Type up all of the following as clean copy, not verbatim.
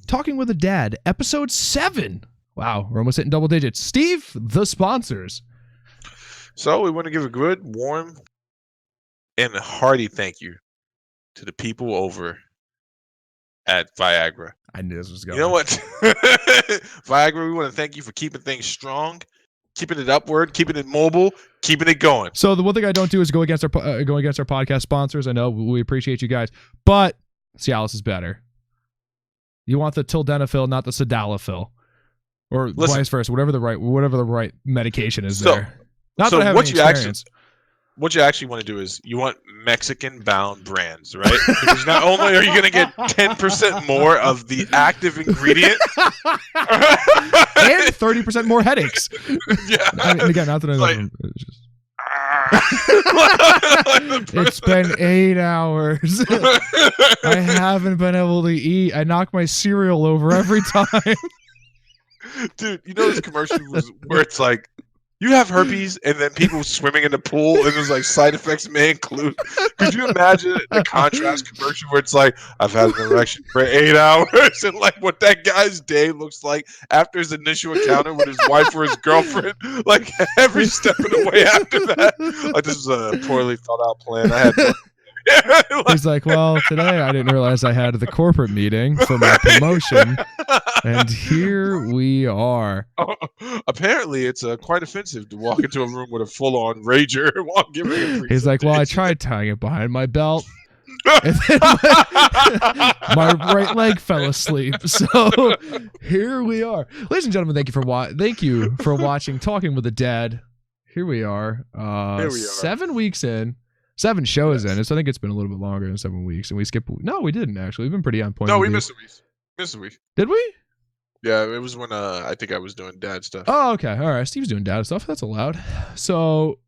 Talking with a Dad, episode 7. Wow, we're almost hitting double digits. Steve, the sponsors. So we want to give a good, warm, and a hearty thank you to the people over at Viagra. I knew this was going. You know what? Viagra, we want to thank you for keeping things strong, keeping it upward, keeping it mobile, keeping it going. So the one thing I don't do is go against our podcast sponsors. I know we appreciate you guys, but Cialis is better. You want the Tildenafil, not the Sildenafil, or vice versa. Whatever the right medication is there. Not that I have any experience. What you actually want to do is you want Mexican-bound brands, right? Because not only are you going to get 10% more of the active ingredient, and 30% more headaches. Yeah. And again, not that I love them. It's been 8 hours. I haven't been able to eat. I knock my cereal over every time. Dude, you know this commercial where it's like, you have herpes, and then people swimming in the pool, and there's like side effects may include. Could you imagine the contrast commercial where it's like, I've had an erection for 8 hours, and like what that guy's day looks like after his initial encounter with his wife or his girlfriend, like every step of the way after that. Like, this is a poorly thought out plan. I had. He's like, well, today I didn't realize I had the corporate meeting for my promotion, and here we are. Apparently, it's quite offensive to walk into a room with a full-on rager while giving a presentation. He's like, well, I tried tying it behind my belt, and then my right leg fell asleep. So here we are, ladies and gentlemen. Thank you for watching Talking with a Dad. Here we are. Here we are. 7 weeks in. 7 shows in. So I think it's been a little bit longer than 7 weeks. And we skipped. No, we didn't actually. We've been pretty on point. No, we missed a week. Did we? Yeah, it was when I think I was doing dad stuff. Oh, okay. All right. Steve's doing dad stuff. That's allowed. So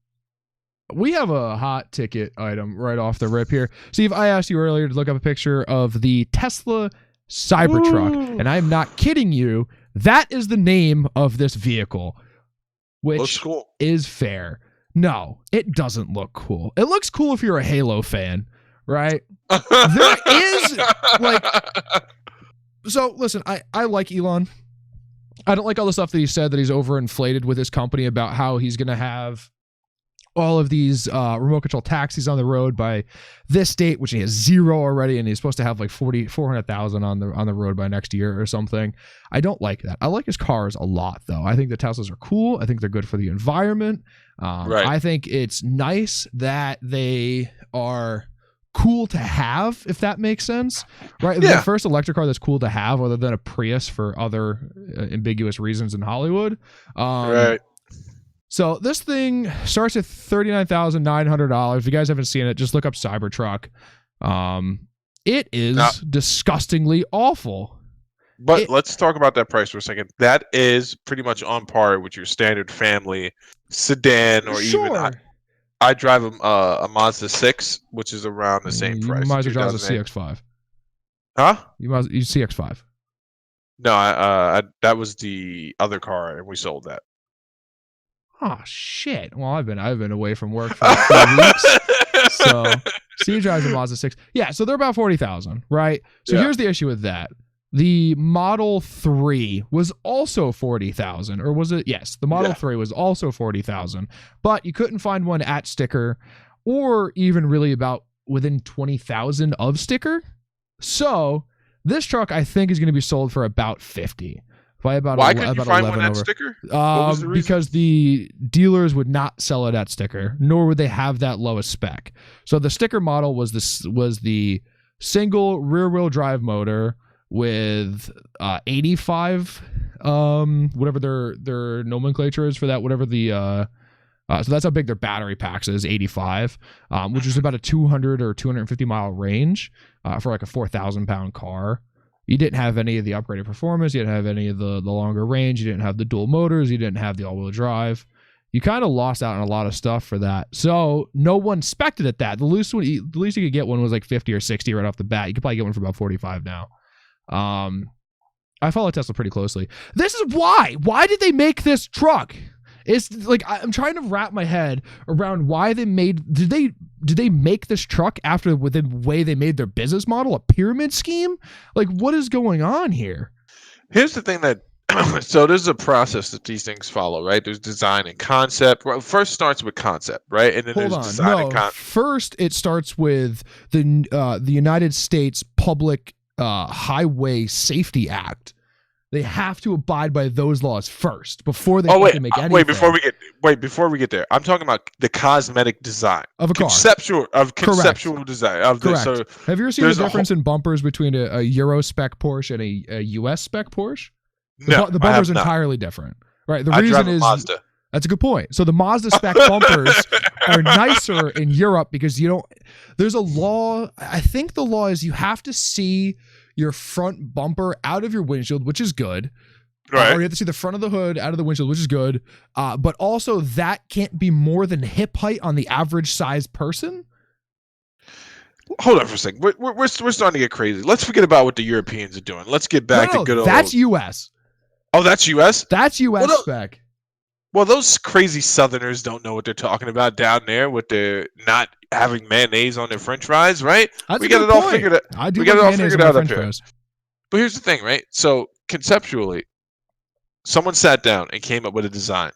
we have a hot ticket item right off the rip here. Steve, I asked you earlier to look up a picture of the Tesla Cybertruck. Ooh. And I'm not kidding you. That is the name of this vehicle, which cool. is fair. No, it doesn't look cool. It looks cool if you're a Halo fan, right? There is, like... So, listen, I like Elon. I don't like all the stuff that he said that he's overinflated with his company about how he's going to have all of these remote control taxis on the road by this date, which he has 0 already, and he's supposed to have like 400,000 on the road by next year or something. I don't like that. I like his cars a lot, though. I think the Teslas are cool. I think they're good for the environment. Right. I think it's nice that they are cool to have, if that makes sense, right? Yeah. The first electric car that's cool to have, other than a Prius for other ambiguous reasons in Hollywood. Right. So this thing starts at $39,900. If you guys haven't seen it, just look up Cybertruck. It is disgustingly awful. But let's talk about that price for a second. That is pretty much on par with your standard family sedan, or even I drive a Mazda 6, which is around the same price. You might as well drive a CX-5. Huh? You CX-5. No, that was the other car, and we sold that. Oh shit! Well, I've been away from work for a few weeks, so Steve drives a Mazda 6. Yeah, so they're about 40,000, right? So here's the issue with that. The Model 3 was also 40,000, or was it? Yes, the Model 3 was also 40,000, but you couldn't find one at sticker, or even really about within 20,000 of sticker. So this truck, I think, is going to be sold for about 50. Why couldn't you find one at sticker? Because the dealers would not sell it at sticker, nor would they have that lowest spec. So the sticker model was the single rear-wheel drive motor with 85, whatever their nomenclature is for that, whatever the so that's how big their battery packs is, 85, which is about a 200 or 250 mile range for like a 4,000 pound car. You didn't have any of the upgraded performance. You didn't have any of the longer range. You didn't have the dual motors. You didn't have the all-wheel drive. You kind of lost out on a lot of stuff for that. So no one spec'd it at that. The least you could get one was like 50 or 60 right off the bat. You could probably get one for about 45 now. I follow Tesla pretty closely. This is why. Why did they make this truck? It's like I'm trying to wrap my head around why they made. Did they make this truck after the way they made their business model, a pyramid scheme? Like, what is going on here? Here's the thing that so there's a process that these things follow, right? There's design and concept. Well, first starts with concept, right? And then Hold there's on. design and concept. First it starts with the United States Public Highway Safety Act. They have to abide by those laws first before they make anything. Before we get there, I'm talking about the cosmetic design of a car. Conceptual design of Correct. this. So have you ever seen the difference in bumpers between a Euro spec Porsche and a US spec Porsche? The bumper's entirely different. Right. The reason is Mazda. That's a good point. So the Mazda spec bumpers are nicer in Europe because there's a law. I think the law is you have to see your front bumper out of your windshield, which is good. Right. Or you have to see the front of the hood out of the windshield, which is good. But also that can't be more than hip height on the average size person. Hold on for a second. We're starting to get crazy. Let's forget about what the Europeans are doing. Let's get back to good old. That's U.S. Oh, that's U.S.? That's U.S. spec. Well, those crazy Southerners don't know what they're talking about down there with their not having mayonnaise on their French fries, right? We got it all figured out. We got it all figured out up here. But here's the thing, right? So conceptually, someone sat down and came up with a design.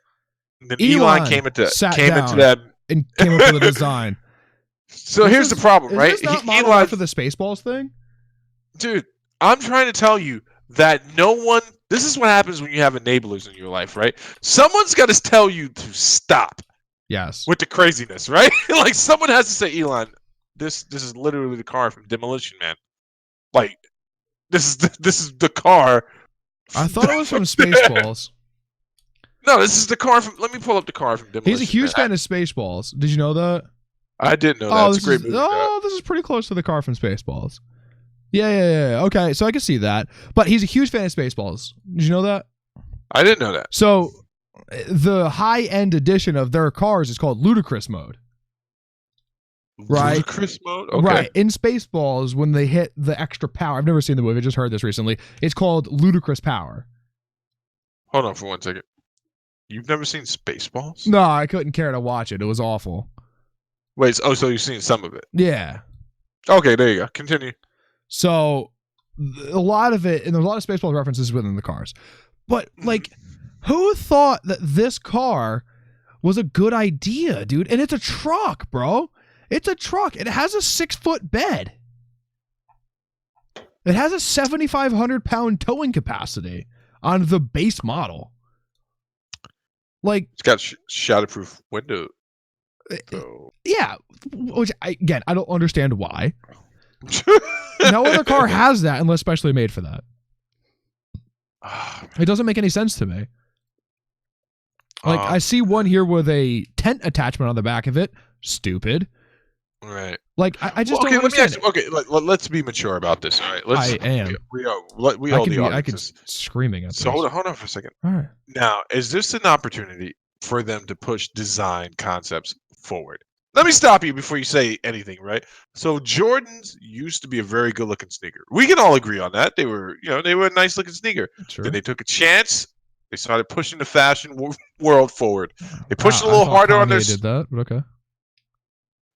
And then Elon came into that and came up with a design. So here's the problem, right? Is this not modeled after the Spaceballs thing? Dude, I'm trying to tell you that this is what happens when you have enablers in your life, right? Someone's got to tell you to stop. Yes. With the craziness, right? Like someone has to say, Elon, this is literally the car from Demolition Man. Like this is the car. I thought it was from Spaceballs. No, this is the car from. Let me pull up the car from Demolition Man. He's a huge fan of Spaceballs. Did you know that? I didn't know that. It's a great movie. This is pretty close to the car from Spaceballs. Yeah. Okay, so I can see that. But he's a huge fan of Spaceballs. Did you know that? I didn't know that. So the high-end edition of their cars is called Ludicrous Mode. Right? Ludicrous Mode? Okay. Right. In Spaceballs, when they hit the extra power, I've never seen the movie, I just heard this recently, it's called Ludicrous Power. Hold on for 1 second. You've never seen Spaceballs? No, I couldn't care to watch it. It was awful. Wait, so you've seen some of it? Yeah. Okay, there you go. Continue. So, a lot of it, and there's a lot of Spaceballs references within the cars. But, like, who thought that this car was a good idea, dude? And it's a truck, bro. It's a truck. It has a 6-foot bed. It has a 7,500-pound towing capacity on the base model. Like, it's got shatterproof window. So. Yeah, which I don't understand why. No other car has that unless specially made for that. It doesn't make any sense to me. Like, I see one here with a tent attachment on the back of it. Stupid. Right. Like, I just don't understand. Let's be mature about this, all right? I am. I could screaming at this. So hold on for a second. All right. Now, is this an opportunity for them to push design concepts forward? Let me stop you before you say anything, right? So Jordans used to be a very good-looking sneaker. We can all agree on that. They were a nice-looking sneaker. Sure. Then they took a chance. They started pushing the fashion world forward. They pushed a little harder Kanye on their. Did that? But okay.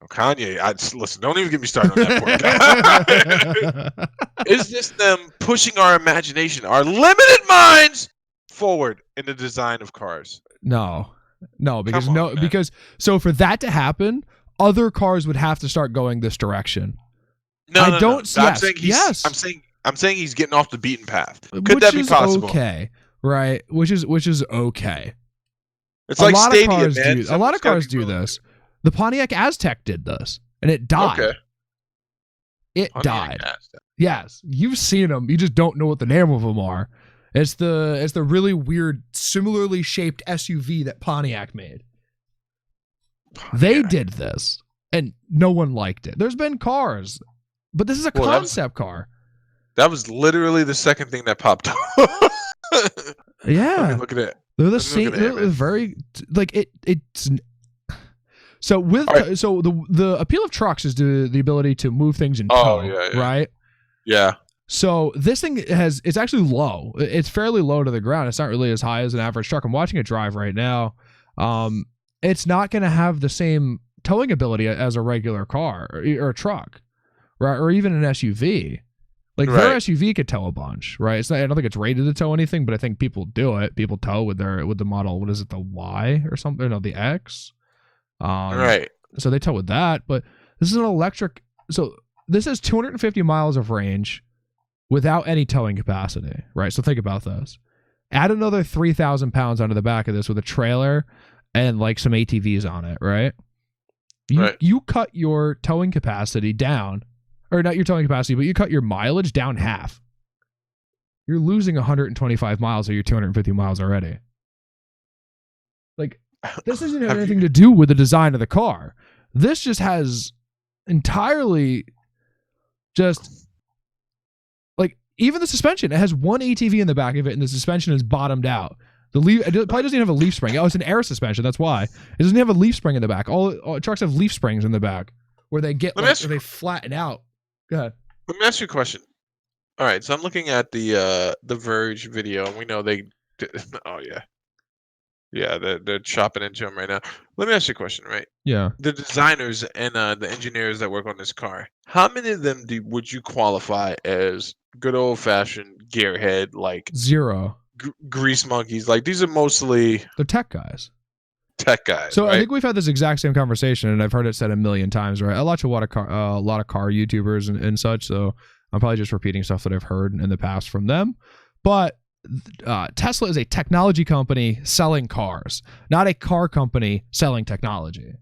Oh, Kanye, listen. Don't even get me started on that point. Is this them pushing our imagination, our limited minds, forward in the design of cars? No, because so for that to happen, other cars would have to start going this direction. No. Yes. I'm saying he's getting off the beaten path. Could that be possible? Okay, right? Which is okay. It's like Stadia, man. A lot of cars do this. The Pontiac Aztek did this, and it died. Okay. It died. Yes, you've seen them. You just don't know what the name of them are. It's the really weird, similarly shaped SUV that Pontiac made. They did this, and no one liked it. There's been cars, but this is a concept car. That was literally the second thing that popped up. Yeah. Look at it. They're the same. They're very like it. It's so with so the appeal of trucks is the ability to move things in tow, right? Yeah. So this thing it's actually low. It's fairly low to the ground. It's not really as high as an average truck. I'm watching it drive right now. it's not going to have the same towing ability as a regular car or a truck, right? Or even an SUV. Like their SUV could tow a bunch, right? It's not, I don't think it's rated to tow anything, but I think people do it. People tow with the model. What is it, the Y or something? No, the X. Right. So they tow with that, but this is an electric. So this has 250 miles of range without any towing capacity, right? So think about this. Add another 3,000 pounds onto the back of this with a trailer and like some ATVs on it, right? You cut your towing capacity down, or not your towing capacity, but you cut your mileage down half. You're losing 125 miles of your 250 miles already. Like, this doesn't have anything to do with the design of the car. This just has entirely just, like, even the suspension. It has one ATV in the back of it, and the suspension is bottomed out. It probably doesn't even have a leaf spring. Oh, it's an air suspension. That's why. It doesn't have a leaf spring in the back. All trucks have leaf springs in the back where they get where they flatten out. Go ahead. Let me ask you a question. All right, so I'm looking at the Verge video, and we know they. Oh yeah, they're chopping into them right now. Let me ask you a question, right? Yeah. The designers and the engineers that work on this car, how many of them would you qualify as good old fashioned gearhead, like zero? Grease monkeys? Like, these are mostly they're tech guys. So right? I think we've had this exact same conversation, and I've heard it said a million times, right? I watch a lot of car YouTubers and such, so I'm probably just repeating stuff that I've heard in the past from them. But Tesla is a technology company selling cars, not a car company selling technology.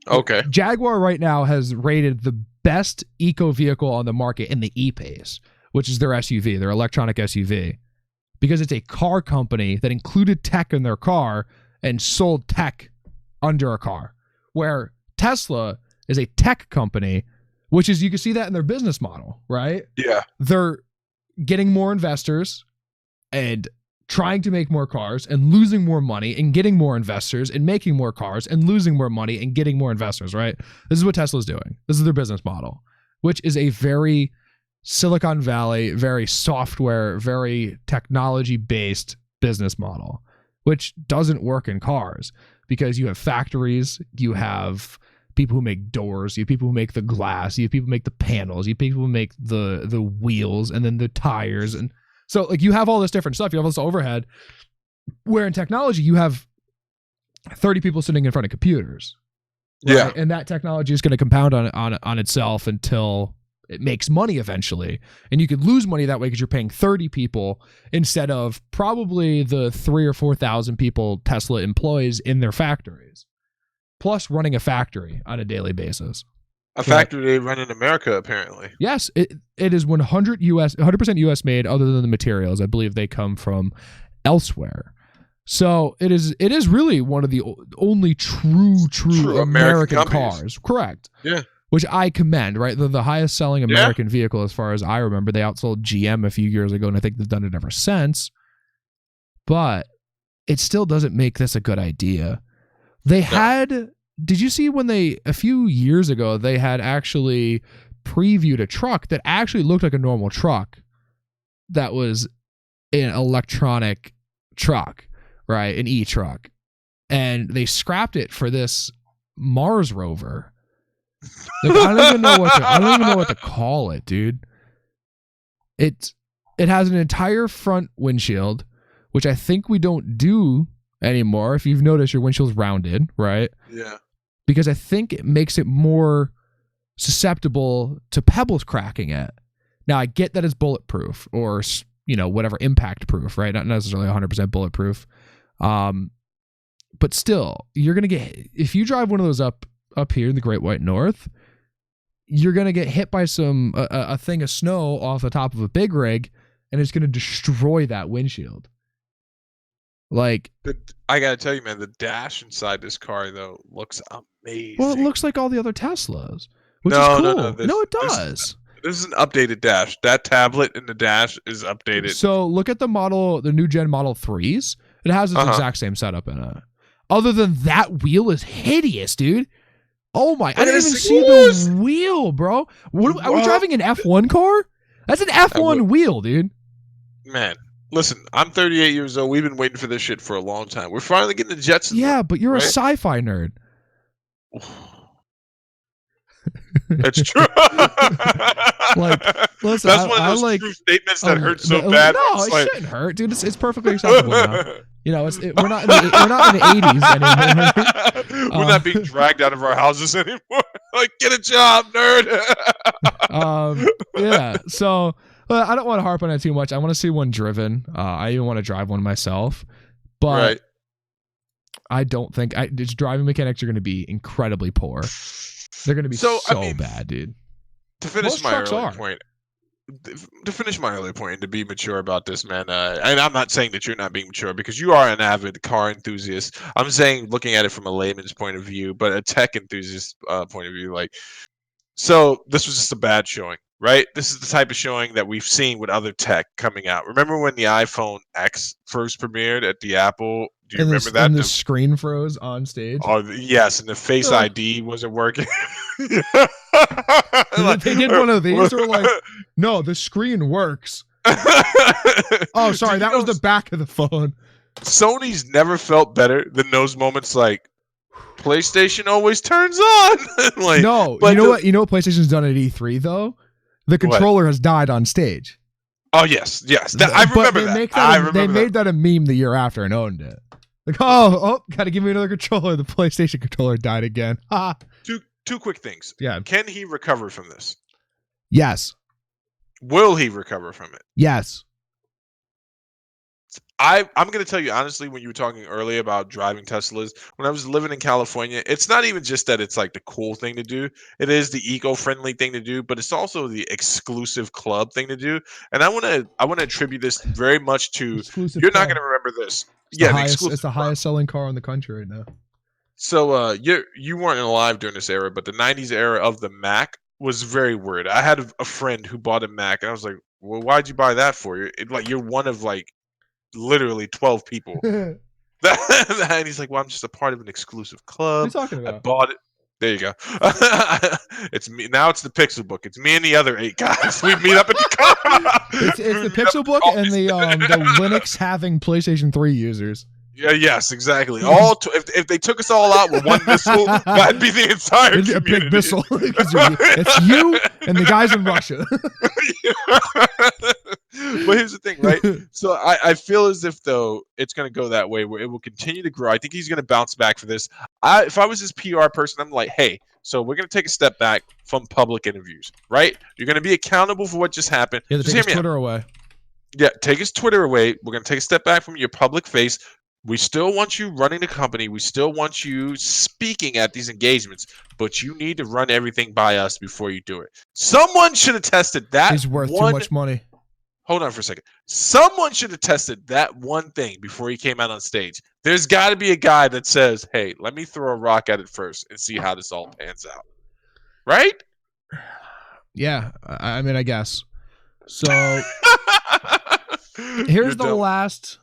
Okay. Jaguar right now has rated the best eco vehicle on the market in the E-Pace, which is their SUV, their electronic SUV, because it's a car company that included tech in their car and sold tech under a car, where Tesla is a tech company, which is, you can see that in their business model, right? Yeah. They're getting more investors and trying to make more cars and losing more money and getting more investors and making more cars and losing more money and getting more investors, right? This is what Tesla's doing. This is their business model, which is a very Silicon Valley, very software, very technology-based business model, which doesn't work in cars because you have factories, you have people who make doors, you have people who make the glass, you have people who make the panels, you have people who make the wheels and then the tires. And so, like, you have all this different stuff. You have all this overhead, where in technology, you have 30 people sitting in front of computers. Right? Yeah. And that technology is going to compound on itself until it makes money eventually. And you could lose money that way because you're paying 30 people instead of probably the 3,000 or 4,000 people Tesla employs in their factories, plus running a factory on a daily basis. A factory they run in America, apparently. Yes, it is 100% US made, other than the materials. I believe they come from elsewhere. So it is really one of the only true American cars. Correct. Yeah. Which I commend, right? They're the highest selling American vehicle as far as I remember. They outsold GM a few years ago, and I think they've done it ever since. But it still doesn't make this a good idea. Did you see when a few years ago, they had actually previewed a truck that actually looked like a normal truck that was an electronic truck, right? An e-truck. And they scrapped it for this Mars rover. Like, I don't even know what to call it, dude. It has an entire front windshield, which I think we don't do anymore. If you've noticed, your windshield's rounded, right? Yeah. Because I think it makes it more susceptible to pebbles cracking it. Now, I get that it's bulletproof or, whatever, impact proof, right? Not necessarily 100% bulletproof. But still, you're going to get, if you drive one of those up here in the Great White North, you're going to get hit by a thing of snow off the top of a big rig, and it's going to destroy that windshield. Like, I gotta tell you, man, the dash inside this car though looks amazing. Well, it looks like all the other Teslas, which is cool. No, it does. This is an updated dash. That tablet in the dash is updated. So look at the new gen Model 3s. It has its exact same setup in it. Other than that, wheel is hideous, dude. Oh my! I didn't even see the wheel, bro. Are we driving an F1 car? That's an F1 wheel, dude. Man. Listen, I'm 38 years old. We've been waiting for this shit for a long time. We're finally getting the Jetsons. Yeah, but you're a right? sci-fi nerd. It's true. Like, listen, that's one of I those like true statements that hurt so bad. No, it like, shouldn't hurt, dude. It's perfectly acceptable now. You know, we're not in the 80s anymore. We're not being dragged out of our houses anymore. Like, get a job, nerd. Yeah. So I don't want to harp on it too much. I want to see one driven. I even want to drive one myself, but Right. I don't think its driving mechanics are going to be incredibly poor. They're going to be so bad, dude. To finish Most my trucks earlier are. point, and to be mature about this, man, and I'm not saying that you're not being mature because you are an avid car enthusiast. I'm saying looking at it from a layman's point of view, but a tech enthusiast point of view, like, so this was just a bad showing, right? This is the type of showing that we've seen with other tech coming out. Remember when the iPhone X first premiered at the Apple? Do you remember that? And the screen froze on stage. Oh, yes, and the Face ID wasn't working. Like, they did one of these. They were like, "No, the screen works." Oh, sorry, that was the back of the phone. Sony's never felt better than those moments. Like, PlayStation always turns on. Like, no, you know what? You know what PlayStation's done at E3 though? The controller has died on stage. Oh yes. I remember that. They made that a meme the year after and owned it. Like, oh, gotta give me another controller. The PlayStation controller died again. Two quick things. Yeah. Can he recover from this? Yes. Will he recover from it? Yes. I'm going to tell you honestly, when you were talking earlier about driving Teslas, when I was living in California, it's not even just that it's like the cool thing to do. It is the eco-friendly thing to do, but it's also the exclusive club thing to do. And I want to attribute this very much to exclusive you're club. not going to remember this. It's the highest selling car in the country right now. So you weren't alive during this era, but the 90s era of the Mac was very weird. I had a friend who bought a Mac, and I was like, "Well, why'd you buy that for? You're one of like literally 12 people." And he's like, "Well, I'm just a part of an exclusive club. What are you talking about? I bought it." There you go. It's me now. It's the Pixel Book. It's me and the other 8 guys. We meet up at the car. It's the Pixel Book and the Linux having PlayStation 3 users. Yeah, yes, exactly. If they took us all out with one missile, that'd be the entire community. A big missile. It's you and the guys in Russia. But here's the thing, right? So I feel as if, though, it's going to go that way where it will continue to grow. I think he's going to bounce back for this. If I was his PR person, I'm like, hey, so we're going to take a step back from public interviews, right? You're going to be accountable for what just happened. Yeah, just take his Twitter away. Yeah, take his Twitter away. We're going to take a step back from your public face. We still want you running the company. We still want you speaking at these engagements, but you need to run everything by us before you do it. Someone should have tested that. He's worth too much money. Hold on for a second. Someone should have tested that one thing before he came out on stage. There's got to be a guy that says, hey, let me throw a rock at it first and see how this all pans out. Right? Yeah. I mean, I guess. So here's the last...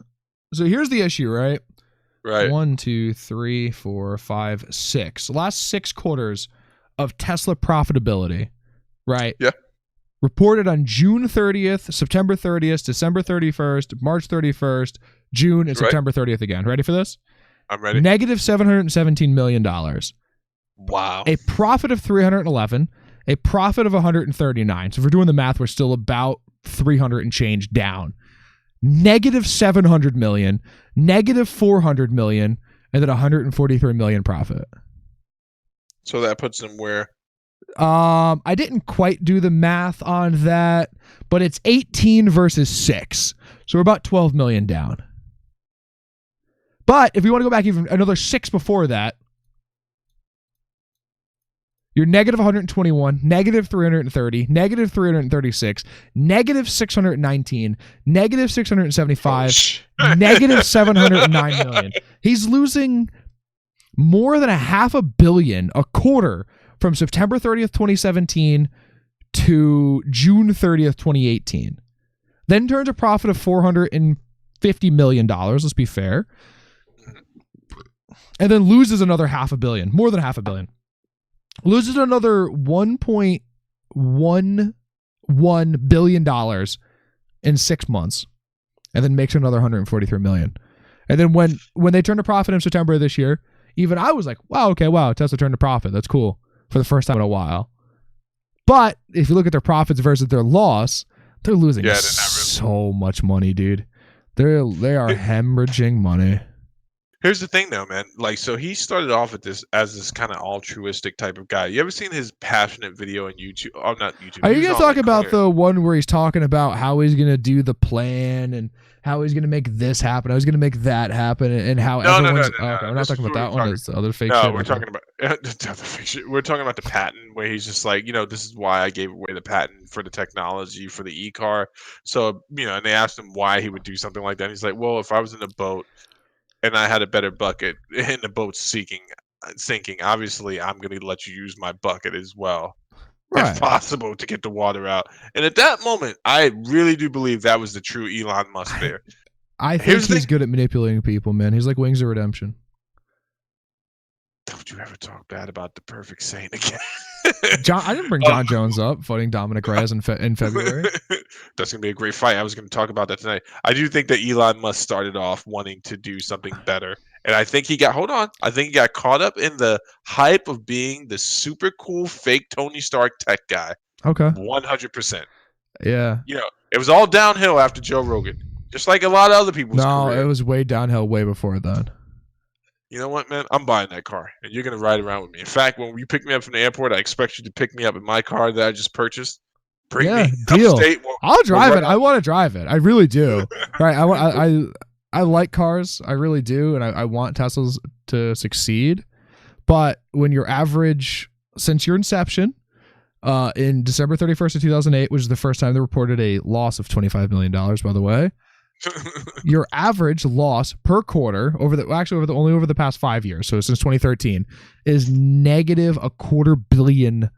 So here's the issue, right? Right. 1, 2, 3, 4, 5, 6. The last 6 quarters of Tesla profitability, right? Yeah. Reported on June 30th, September 30th, December 31st, March 31st, June, and September 30th again. Ready for this? I'm ready. Negative $717 million. Wow. A profit of 311, a profit of 139. So if we're doing the math, we're still about 300 and change down. Negative 700 million, negative 400 million, and then 143 million profit. So that puts them where? I didn't quite do the math on that, but it's 18 versus 6. So we're about 12 million down. But if we want to go back even another 6 before that, you're negative 121, negative 330, negative 336, negative 619, negative 675, negative 709 million. He's losing more than $500 million a quarter from September 30th, 2017 to June 30th, 2018. Then turns a profit of $450 million, let's be fair. And then loses another $500 million, more than $500 million. Loses another $1.11 billion in 6 months. and then makes another 143 million. And then when they turned a profit in September of this year, even I was like, wow, Tesla turned a profit. That's cool for the first time in a while. But if you look at their profits versus their loss, they're losing so much money, dude. They are hemorrhaging money. Here's the thing, though, man. Like, so he started off at this as this kind of altruistic type of guy. You ever seen his passionate video on YouTube? Oh, not YouTube. Are you gonna talk about the one where he's talking about how he's gonna do the plan and how he's gonna make this happen, how he's gonna make that happen, and how everyone's? No. Okay, we're not talking about that one. It's the other fake shit. No, we're talking about the other fake shit. We're talking about the patent where he's just like, this is why I gave away the patent for the technology for the e-car. So, and they asked him why he would do something like that. And he's like, well, if I was in a boat and I had a better bucket and the boat's sinking, obviously I'm going to let you use my bucket as well, if possible, to get the water out. And at that moment, I really do believe that was the true Elon Musk there. I think he's good at manipulating people, man. He's like Wings of Redemption. Don't you ever talk bad about the perfect saint again. I didn't bring John Jones up fighting Dominic Reyes in February. That's going to be a great fight. I was going to talk about that tonight. I do think that Elon Musk started off wanting to do something better. And I think he got caught up in the hype of being the super cool fake Tony Stark tech guy. Okay. 100%. Yeah. It was all downhill after Joe Rogan. Just like a lot of other people's career. It was way downhill way before then. You know what, man? I'm buying that car, and you're going to ride around with me. In fact, when you pick me up from the airport, I expect you to pick me up in my car that I just purchased. Bring me deal. Upstate. I'll drive it. I want to drive it. I really do. Right? I like cars. I really do, and I want Teslas to succeed. But when your average, since your inception, in December 31st of 2008, which is the first time they reported a loss of $25 million, by the way, your average loss per quarter over the past 5 years, so since 2013, is negative $250 million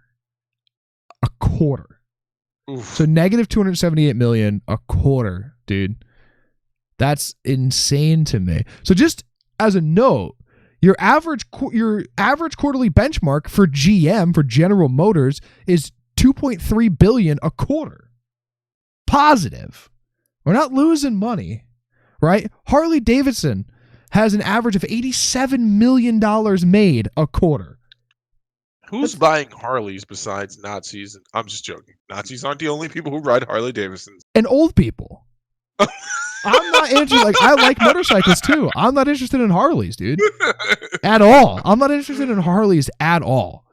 a quarter. Oof. So negative 278 million a quarter, dude. That's insane to me. So just as a note, your average quarterly benchmark for GM, for General Motors, is 2.3 billion a quarter. Positive. We're not losing money, right? Harley Davidson has an average of $87 million made a quarter. Who's buying Harleys besides Nazis? I'm just joking. Nazis aren't the only people who ride Harley Davidsons. And old people. I'm not interested. Like, I like motorcycles too. I'm not interested in Harleys, dude. At all. I'm not interested in Harleys at all.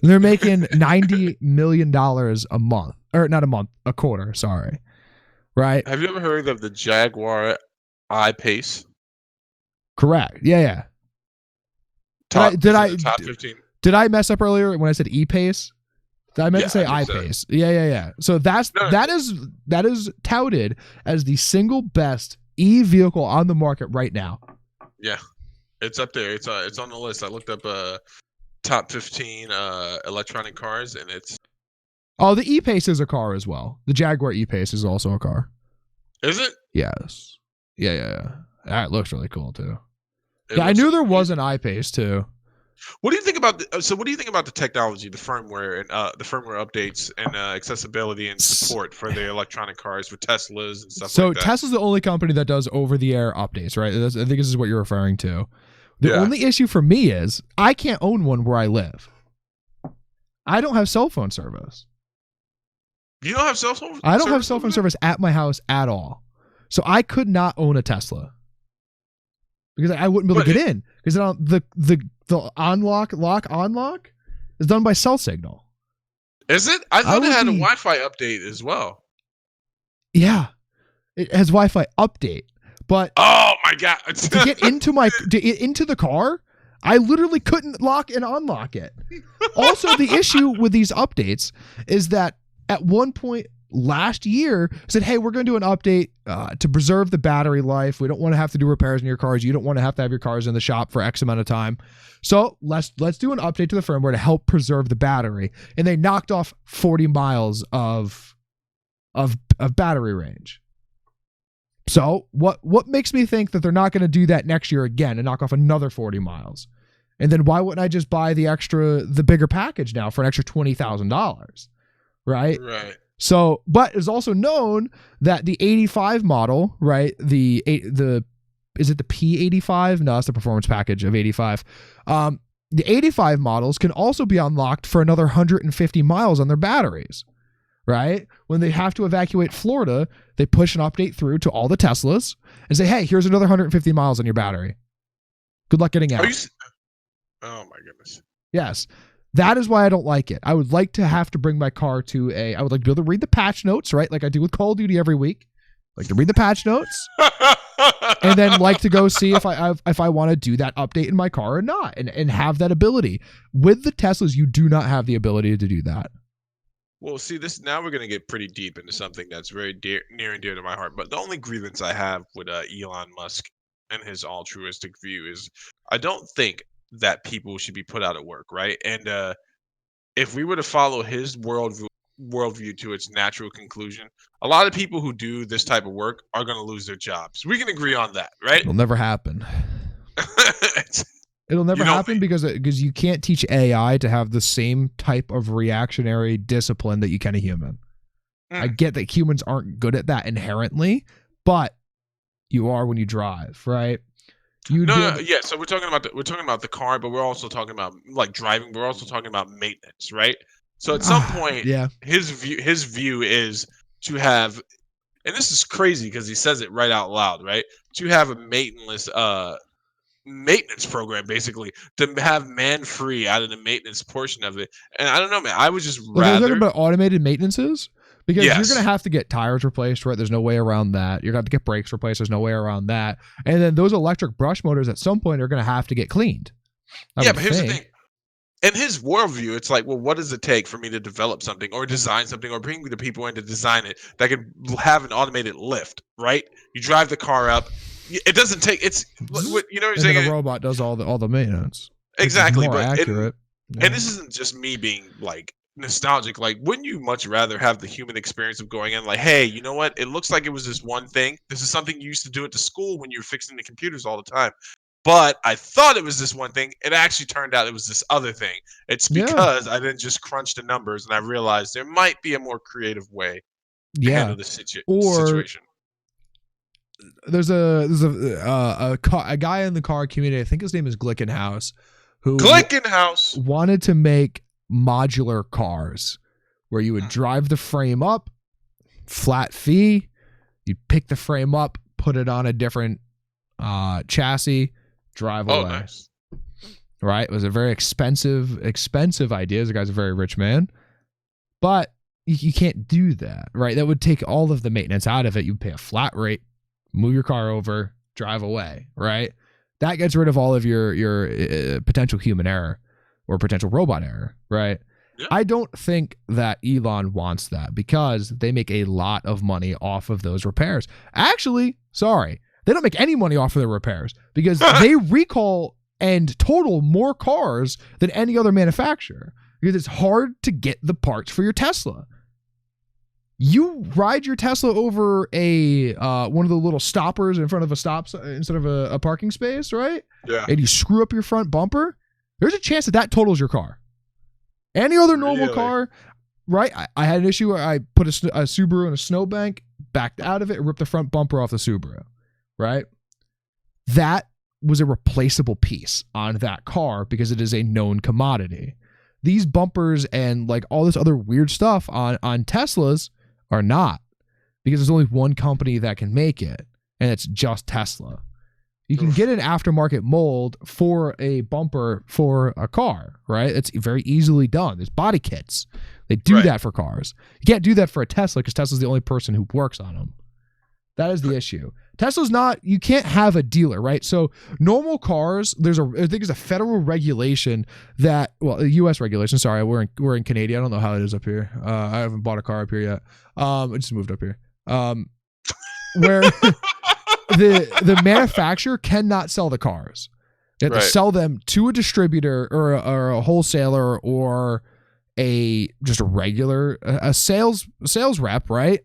They're making $90 million a month. Or not a month, a quarter, sorry. Right? Have you ever heard of the Jaguar I-Pace? Correct. Yeah. Top 15. Did I mess up earlier when I said E-Pace? I meant to say I-Pace. Yeah. So that is touted as the single best e-vehicle on the market right now. Yeah. It's up there. It's on the list. I looked up top 15 electronic cars, and it's... Oh, the E-Pace is a car as well. The Jaguar E-Pace is also a car. Is it? Yes. Yeah. That looks really cool too. I knew there was an I-Pace too. What do you think about the technology, the firmware, and the firmware updates and accessibility and support for the electronic cars for Teslas and stuff like that? So Tesla's the only company that does over-the-air updates, right? I think this is what you're referring to. The only issue for me is I can't own one where I live. I don't have cell phone service. You don't have cell phone service? I don't have cell phone service at my house at all. So I could not own a Tesla. Because I wouldn't be able to get in. Because the unlock is done by cell signal. Is it? I thought it had a Wi-Fi update as well. Yeah. It has Wi-Fi update. But oh my god. to get into the car, I literally couldn't lock and unlock it. Also, the issue with these updates is that at one point last year said, hey, we're going to do an update to preserve the battery life. We don't want to have to do repairs in your cars. You don't want to have your cars in the shop for X amount of time. So let's do an update to the firmware to help preserve the battery. And they knocked off 40 miles of battery range. So what makes me think that they're not going to do that next year again and knock off another 40 miles? And then why wouldn't I just buy the bigger package now for an extra $20,000? Right. So, but it's also known that the 85 model, right? The is it the P85? No, that's the performance package of 85. The 85 models can also be unlocked for another 150 miles on their batteries, right? When they have to evacuate Florida, they push an update through to all the Teslas and say, hey, here's another 150 miles on your battery. Good luck getting out. Oh my goodness. Yes. That is why I don't like it. I would like to have to bring my car to I would like to be able to read the patch notes, right? Like I do with Call of Duty every week. Like to read the patch notes and then like to go see if I want to do that update in my car or not and have that ability. With the Teslas, you do not have the ability to do that. Well, see, now we're going to get pretty deep into something that's very near and dear to my heart. But the only grievance I have with Elon Musk and his altruistic view is I don't think that people should be put out of work, right? And if we were to follow his worldview to its natural conclusion, a lot of people who do this type of work are going to lose their jobs. We can agree on that, right? It'll never happen. It'll never happen because you can't teach AI to have the same type of reactionary discipline that you can a human. I get that humans aren't good at that inherently, but you are when you drive, right? Yeah. So we're talking about the car, but we're also talking about like driving. We're also talking about maintenance, right? So at some point, his view is to have, and this is crazy because he says it right out loud, right? To have a maintenance program, basically, to have man-free out of the maintenance portion of it. And I don't know, man. I would just rather. Are you talking about automated maintenances? Because you're going to have to get tires replaced, right? There's no way around that. You're going to have to get brakes replaced. There's no way around that. And then those electric brush motors at some point are going to have to get cleaned. But here's the thing. In his worldview, it's like, well, what does it take for me to develop something or design something or bring the people in to design it that can have an automated lift, right? You drive the car up. It doesn't take, it's, you know what I'm saying? And the robot does all the maintenance. Exactly. More accurate. And this isn't just me being like, nostalgic. Like, wouldn't you much rather have the human experience of going in like, hey, you know what, it looks like it was this one thing, this is something you used to do at the school when you were fixing the computers all the time, but I thought it was this one thing, it actually turned out it was this other thing. It's because I didn't just crunch the numbers and I realized there might be a more creative way to handle the situation. There's a guy in the car community, I think his name is Glickenhaus, who wanted to make modular cars where you would drive the frame up, flat fee, you'd pick the frame up, put it on a different chassis, drive away. Nice. Right? It was a very expensive idea. The guy's a very rich man. But you can't do that, right? That would take all of the maintenance out of it. You'd pay a flat rate, move your car over, drive away, right? That gets rid of all of your potential human error or potential robot error, right? Yeah. I don't think that Elon wants that because they make a lot of money off of those repairs. Actually, sorry, they don't make any money off of their repairs because they recall and total more cars than any other manufacturer because it's hard to get the parts for your Tesla. You ride your Tesla over a one of the little stoppers in front of a instead of a parking space, right? Yeah. And you screw up your front bumper. There's a chance that totals your car. Any other normal car, right? I had an issue where I put a Subaru in a snowbank, backed out of it, and ripped the front bumper off the Subaru, right? That was a replaceable piece on that car because it is a known commodity. These bumpers and like all this other weird stuff on Teslas are not, because there's only one company that can make it, and it's just Tesla. You can get an aftermarket mold for a bumper for a car, right? It's very easily done. There's body kits. They do that for cars. You can't do that for a Tesla because Tesla's the only person who works on them. That is the issue. Tesla's not, you can't have a dealer, right? So normal cars, I think there's a federal regulation that, well, a U.S. regulation, sorry, we're in Canada. I don't know how it is up here. I haven't bought a car up here yet. I just moved up here. Where the manufacturer cannot sell the cars. They have to sell them to a distributor or a wholesaler or just a regular sales rep, right?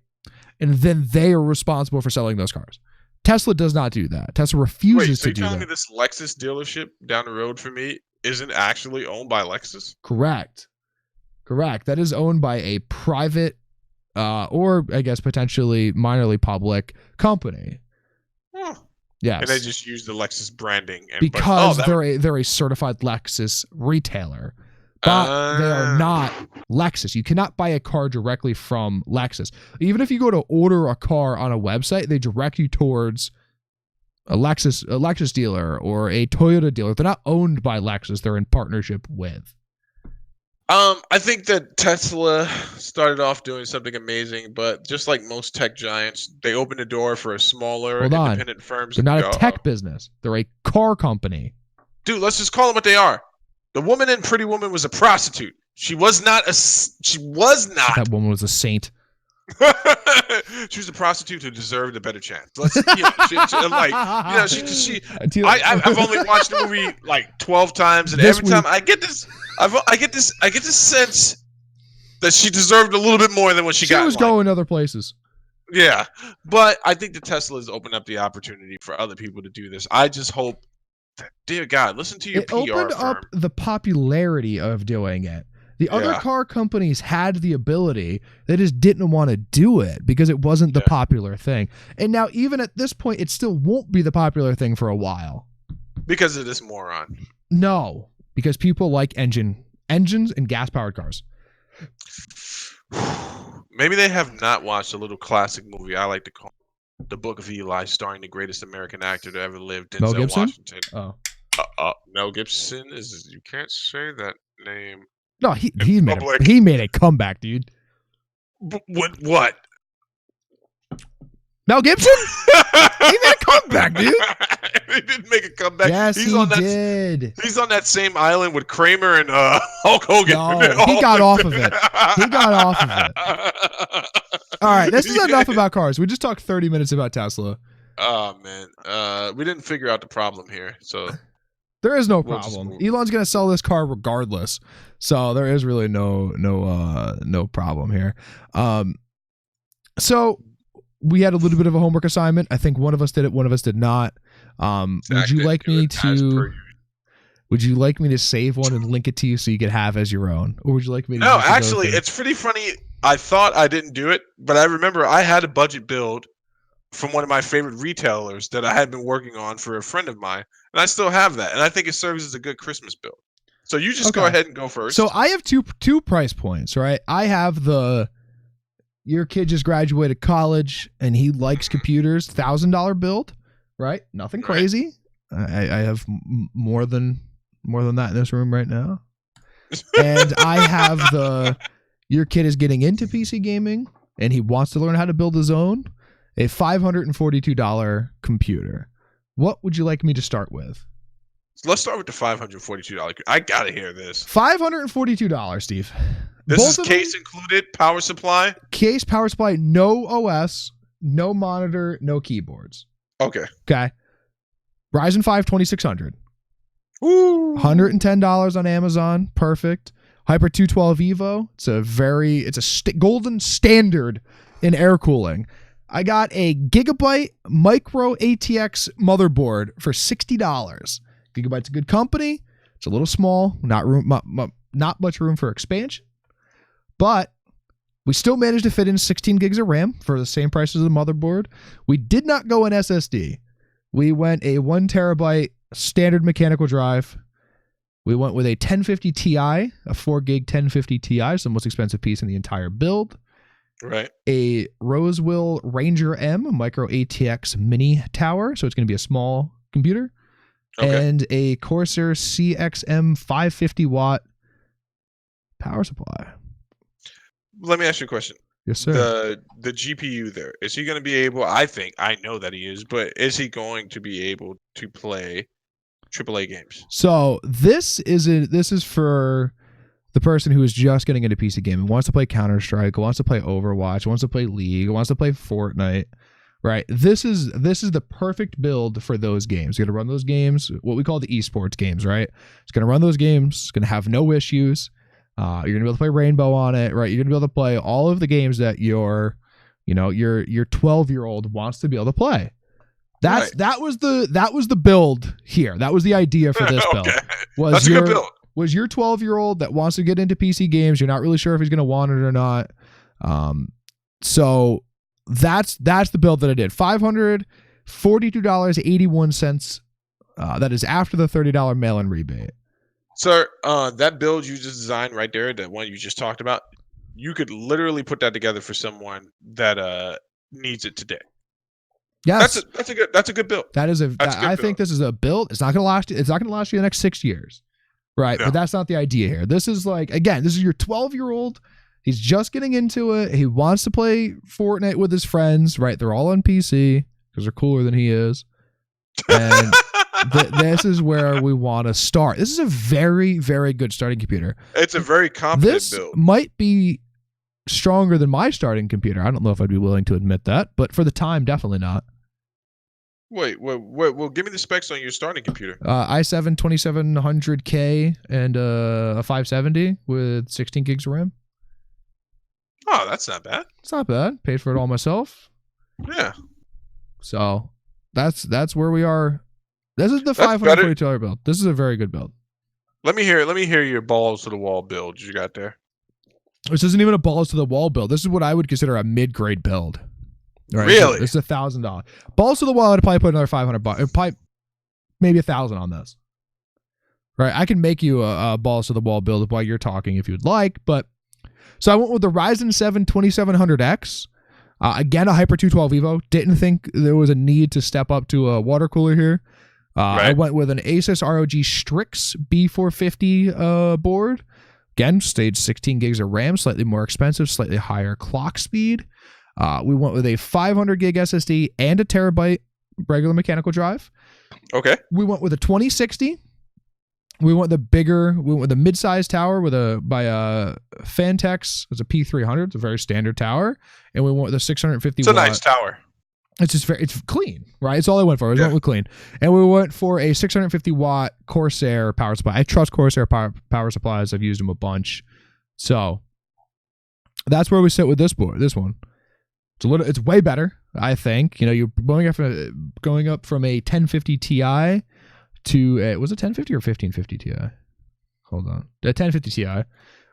And then they are responsible for selling those cars. Tesla does not do that. Tesla refuses to do that. You're telling me this Lexus dealership down the road for me isn't actually owned by Lexus? Correct. That is owned by a private or I guess potentially minorly public company. Huh. Yes. And they just use the Lexus branding. Because they're a certified Lexus retailer. But they are not Lexus. You cannot buy a car directly from Lexus. Even if you go to order a car on a website, they direct you towards a Lexus dealer or a Toyota dealer. They're not owned by Lexus. They're in partnership with. I think that Tesla started off doing something amazing, but just like most tech giants, they opened the door for a smaller independent firms. They're not a tech business. They're a car company. Dude, let's just call them what they are. The woman in Pretty Woman was a prostitute. She was not. That woman was a saint. She was a prostitute who deserved a better chance. I've only watched the movie like 12 times, and every time I get this sense that she deserved a little bit more than what she got. She was going other places. Yeah, but I think the Tesla's opened up the opportunity for other people to do this. I just hope, dear God, listen to your PR firm. It opened up the popularity of doing it. The other car companies had the ability. They just didn't want to do it because it wasn't the popular thing. And now, even at this point, it still won't be the popular thing for a while. Because of this moron. No, because people like engines and gas-powered cars. Maybe they have not watched a little classic movie I like to call The Book of Eli, starring the greatest American actor to ever live, Denzel Mel Gibson? Washington. Oh. Mel Gibson is. You can't say that name. No, he made a comeback, dude. What? Mel Gibson? He made a comeback, dude. He didn't make a comeback. Yes, he did. He's on that same island with Kramer and Hulk Hogan. No, he got off of it. All right, this is enough about cars. We just talked 30 minutes about Tesla. Oh, man. We didn't figure out the problem here, so... There is no problem. Elon's going to sell this car regardless. So there is really no problem here. So we had a little bit of a homework assignment. I think one of us did it, one of us did not. Would you like me to save one and link it to you so you could have as your own? Or would you like me to No, actually, it's pretty funny. I thought I didn't do it, but I remember I had a budget build from one of my favorite retailers that I had been working on for a friend of mine, and I still have that, and I think it serves as a good Christmas build. So you just go ahead and go first. So I have two price points, right? I have your kid just graduated college and he likes computers, $1,000 build, right? Nothing crazy. I have more than that in this room right now. And I have your kid is getting into PC gaming and he wants to learn how to build his own, a $542 computer. What would you like me to start with? Let's start with the $542. I gotta hear this. $542, Steve. This is case included, power supply? Case, power supply, no OS, no monitor, no keyboards. Okay. Ryzen 5 2600. Woo. $110 on Amazon. Perfect. Hyper 212 Evo. It's a golden standard in air cooling. I got a Gigabyte Micro ATX motherboard for $60. Gigabyte's a good company. It's a little small, not much room for expansion, but we still managed to fit in 16 gigs of RAM for the same price as the motherboard. We did not go an SSD. We went a 1 terabyte standard mechanical drive. We went with a 1050 Ti, a 4 gig 1050 Ti, so the most expensive piece in the entire build. Right. A Rosewill Ranger M micro ATX mini tower, so it's going to be a small computer. Okay. And a Corsair CXM 550 watt power supply. Let me ask you a question. Yes, sir. The GPU there, is he going to be able, I know that he is, but is he going to be able to play AAA games? So this is for the person who is just getting into PC gaming, wants to play Counter-Strike, wants to play Overwatch, wants to play League, wants to play Fortnite. Right. This is the perfect build for those games. You're going to run those games, what we call the esports games, right? It's going to run those games. It's going to have no issues. You're going to be able to play Rainbow on it, right? You're going to be able to play all of the games that your 12-year-old wants to be able to play. That was the build here. That was the idea for this build. That's a good build. Was your 12-year-old that wants to get into PC games, you're not really sure if he's going to want it or not. So that's the build that I did. $542.81. That is after the $30 mail-in rebate. Sir, that build you just designed right there, that one you just talked about, you could literally put that together for someone that needs it today. Yes, that's a good build. I think this is a build. It's not gonna last. It's not gonna last you the next 6 years, right? No. But that's not the idea here. This is like, again, this is your 12-year-old. He's just getting into it. He wants to play Fortnite with his friends, right? They're all on PC because they're cooler than he is, and this is where we want to start. This is a very, very good starting computer. It's a very competent build. This might be stronger than my starting computer. I don't know if I'd be willing to admit that, but for the time, definitely not. Wait. Well, give me the specs on your starting computer. i7 2700K and a 570 with 16 gigs of RAM. Oh, that's not bad. It's not bad. Paid for it all myself. Yeah. So that's where we are. This is the $542 build. This is a very good build. Let me hear your balls to the wall build you got there. This isn't even a balls to the wall build. This is what I would consider a mid-grade build. Right? Really? This is $1,000. Balls to the wall, I'd probably put another $500. Probably maybe $1,000 on this. Right? I can make you a balls to the wall build while you're talking if you'd like. But so I went with the Ryzen 7 2700X. Again, a Hyper 212 Evo. Didn't think there was a need to step up to a water cooler here. I went with an Asus ROG Strix B450 board. Again, stage 16 gigs of RAM, slightly more expensive, slightly higher clock speed. We went with a 500 gig SSD and a terabyte regular mechanical drive. Okay. We went with a 2060. We went with a mid-sized tower by Fantex. It's a P300. It's a very standard tower. And we went with a 650 It's a nice tower. It's just it's clean, right? It's all I went for. I went with clean. And we went for a 650 watt Corsair power supply. I trust Corsair power supplies. I've used them a bunch. So that's where we sit with this board. This one. It's way better, I think. You know, you're going up from a 1050 Ti to was it 1050 or 1550 Ti? Hold on. A 1050 Ti. We're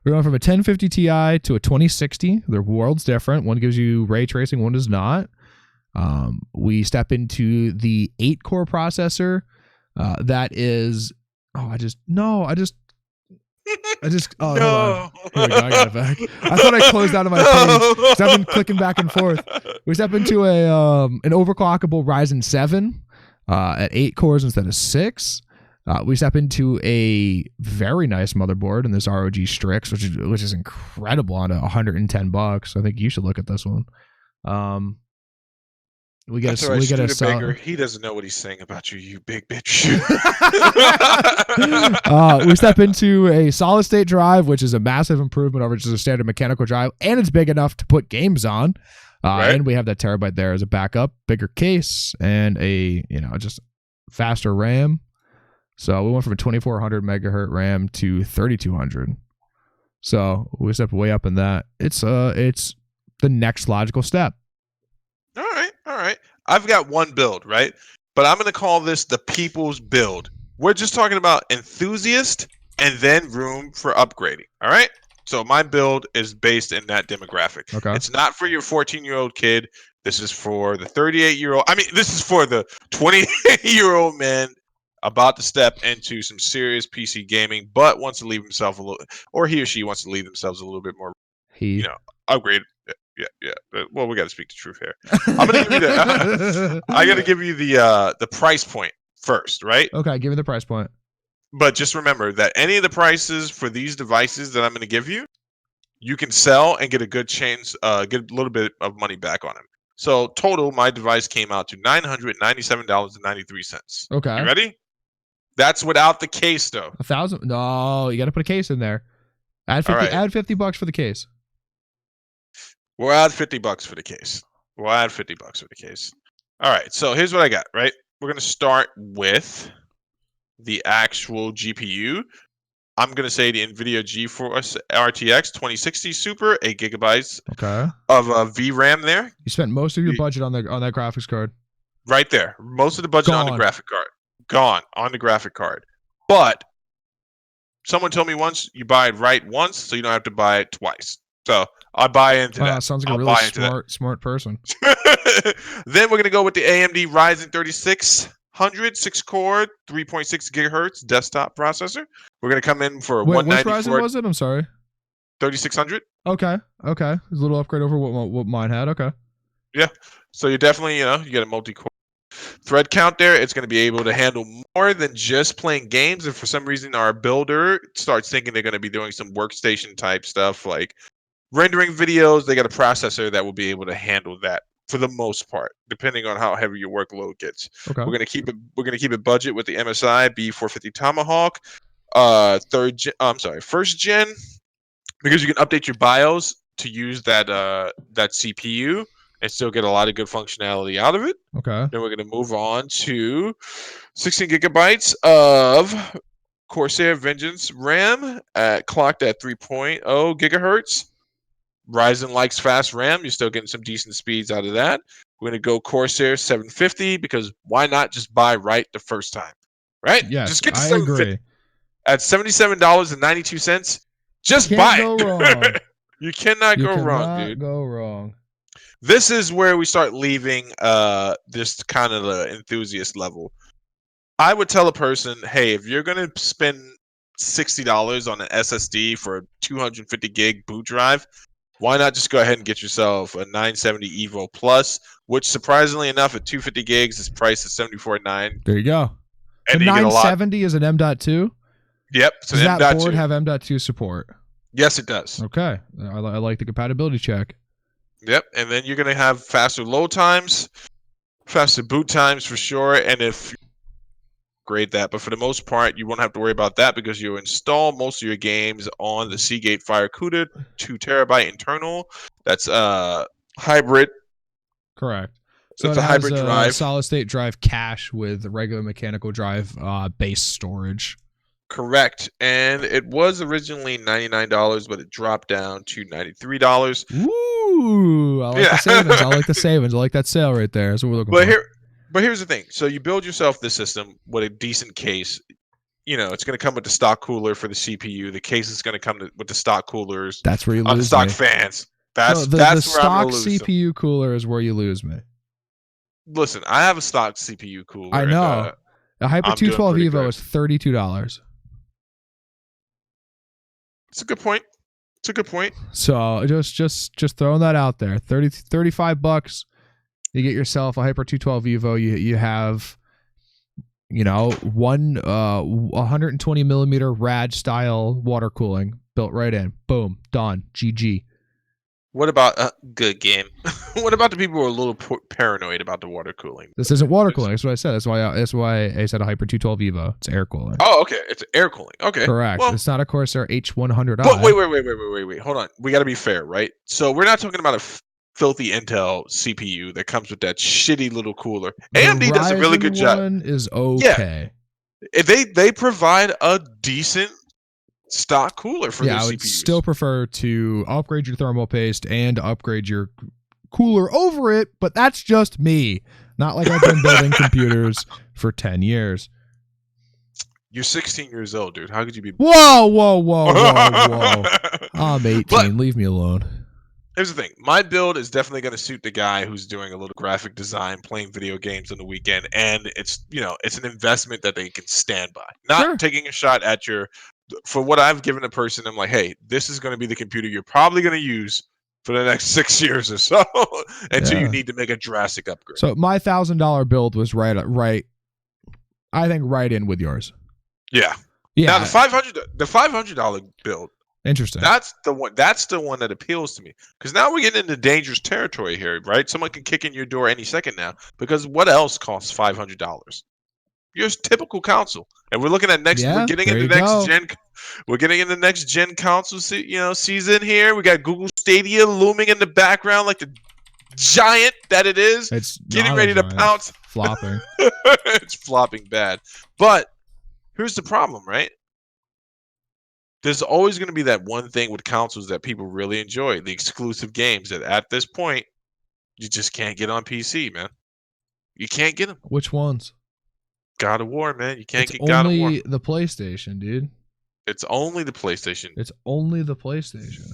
going from a 1050 Ti to a 2060. They're worlds different. One gives you ray tracing, one does not. We step into the 8-core processor. That is, I thought I got it back. I thought I closed out of my page because I've been clicking back and forth. We step into an overclockable Ryzen 7 at 8 cores instead of 6. We step into a very nice motherboard in this ROG Strix, which is incredible on $110. I think you should look at this one. We get a Baker. He doesn't know what he's saying about you, you big bitch. We step into a solid state drive, which is a massive improvement over just a standard mechanical drive, and it's big enough to put games on. And we have that terabyte there as a backup, bigger case, and a just faster RAM. So we went from a 2400 megahertz RAM to 3200. So we stepped way up in that. It's the next logical step. All right. I've got one build, right? But I'm going to call this the people's build. We're just talking about enthusiast and then room for upgrading. All right? So my build is based in that demographic. Okay. It's not for your 14-year-old kid. This is for the 38-year-old. I mean, this is for the 20-year-old man about to step into some serious PC gaming, but wants to leave himself a little, or he or she wants to leave themselves a little bit more, upgrade. Yeah. Well, we got to speak the truth here. I'm gonna give you I got to give you the price point first, right? Okay, give me the price point. But just remember that any of the prices for these devices that I'm going to give you, you can sell and get a good chance, get a little bit of money back on them. So total, my device came out to $997.93. Okay. You ready? That's without the case, though. $1,000? No, you got to put a case in there. Add 50. Right. Add $50 for the case. We'll add $50 for the case. All right. So here's what I got. Right. We're gonna start with the actual GPU. I'm gonna say the NVIDIA GeForce RTX 2060 Super, 8 gigabytes. Okay. Of VRAM there. You spent most of your budget on that graphics card. Right there. Most of the budget on the graphic card. Gone on the graphic card. But someone told me once, you buy it right once, so you don't have to buy it twice. So I buy into Wow, that. sounds like I'll a really buy into that. smart person. Then we're gonna go with the AMD Ryzen 3600 6-core 3.6 gigahertz desktop processor. We're gonna come in for Wait, which Ryzen 194 was it? I'm sorry. 3600. Okay. It's a little upgrade over what mine had. Okay. Yeah. So you're definitely, you get a multi-core thread count there. It's going to be able to handle more than just playing games. If for some reason our builder starts thinking they're going to be doing some workstation type stuff like rendering videos, they got a processor that will be able to handle that for the most part, depending on how heavy your workload gets. Okay. We're going to keep it budget with the MSI B450 Tomahawk. First gen, because you can update your BIOS to use that CPU and still get a lot of good functionality out of it. Okay. Then we're going to move on to 16 gigabytes of Corsair Vengeance RAM clocked at 3.0 gigahertz. Ryzen likes fast RAM. You're still getting some decent speeds out of that. We're going to go Corsair 750 because why not just buy right the first time? Right? Yes, Just get the I 750 agree. at $77.92. Just Can't buy go it. wrong. You cannot You go wrong, cannot dude. go wrong. This is where we start leaving this kind of the enthusiast level. I would tell a person, hey, if you're gonna spend $60 on an SSD for a 250 gig boot drive, why not just go ahead and get yourself a 970 Evo Plus, which surprisingly enough at 250 gigs is priced at $74.9. There you go. And The you get a lot. 970 is an M.2. Yep. So Does that M.2. board have M.2 support? Yes, it does. Okay. I like the compatibility check. Yep. And then you're gonna have faster load times, faster boot times for sure. And if grade that, but for the most part, you won't have to worry about that because you install most of your games on the Seagate Firecuda 2 terabyte internal. That's hybrid. Correct. So It's it a has hybrid a drive. solid state drive cache with regular mechanical drive base storage. Correct. And it was originally $99, but it dropped down to $93. Ooh, I like the savings. I like the savings. I like that sale right there. That's what we're looking for. But here's the thing. So you build yourself this system with a decent case. It's going to come with the stock cooler for the CPU. The case is going to come with the stock coolers. That's where you The lose stock me. fans. The That's where I'm stock going to lose them. CPU cooler is where you lose me. Listen, I have a stock CPU cooler. I know. A Hyper I'm doing 212 pretty Evo good. is $32. It's a good point. So just throwing that out there. $35. You get yourself a Hyper 212 Evo. You have, one 120 millimeter rad style water cooling built right in. Boom, done. GG. What about good game? What about the people who are a little paranoid about the water cooling? This isn't water cooling. That's what I said. That's why I said a Hyper 212 Evo. It's air cooling. Oh, okay. It's air cooling. Okay. Correct. Well, it's not a Corsair H100i. but wait. Hold on. We got to be fair, right? So we're not talking about a filthy Intel CPU that comes with that shitty little cooler. AMD does a really good job. One is okay. Yeah. They provide a decent stock cooler for their I would CPUs. still prefer to upgrade your thermal paste and upgrade your cooler over it, but that's just me. Not like I've been building computers for 10 years. You're 16 years old, dude. How could you be? Whoa. I'm 18. But leave me alone. Here's the thing. My build is definitely going to suit the guy who's doing a little graphic design, playing video games on the weekend, and it's an investment that they can stand by. Not taking a shot at for what I've given a person. I'm like, hey, this is going to be the computer you're probably going to use for the next 6 years or so until you need to make a drastic upgrade. So my $1,000 build was right. I think right in with yours. Yeah. Now the $500 build. Interesting. That's the one that appeals to me, because now we're getting into dangerous territory here, right? Someone can kick in your door any second now, because what else costs $500? Your typical console, and we're looking at we're getting into next gen console season here. We got Google Stadia looming in the background like the giant that it is. It's getting ready to pounce. Flopping. It's flopping bad. But here's the problem, right? There's always going to be that one thing with consoles that people really enjoy, the exclusive games that at this point you just can't get on PC, man. You can't get them. Which ones? God of War, man. You can't get God of War. It's only the PlayStation, dude. It's only the PlayStation. It's only the PlayStation.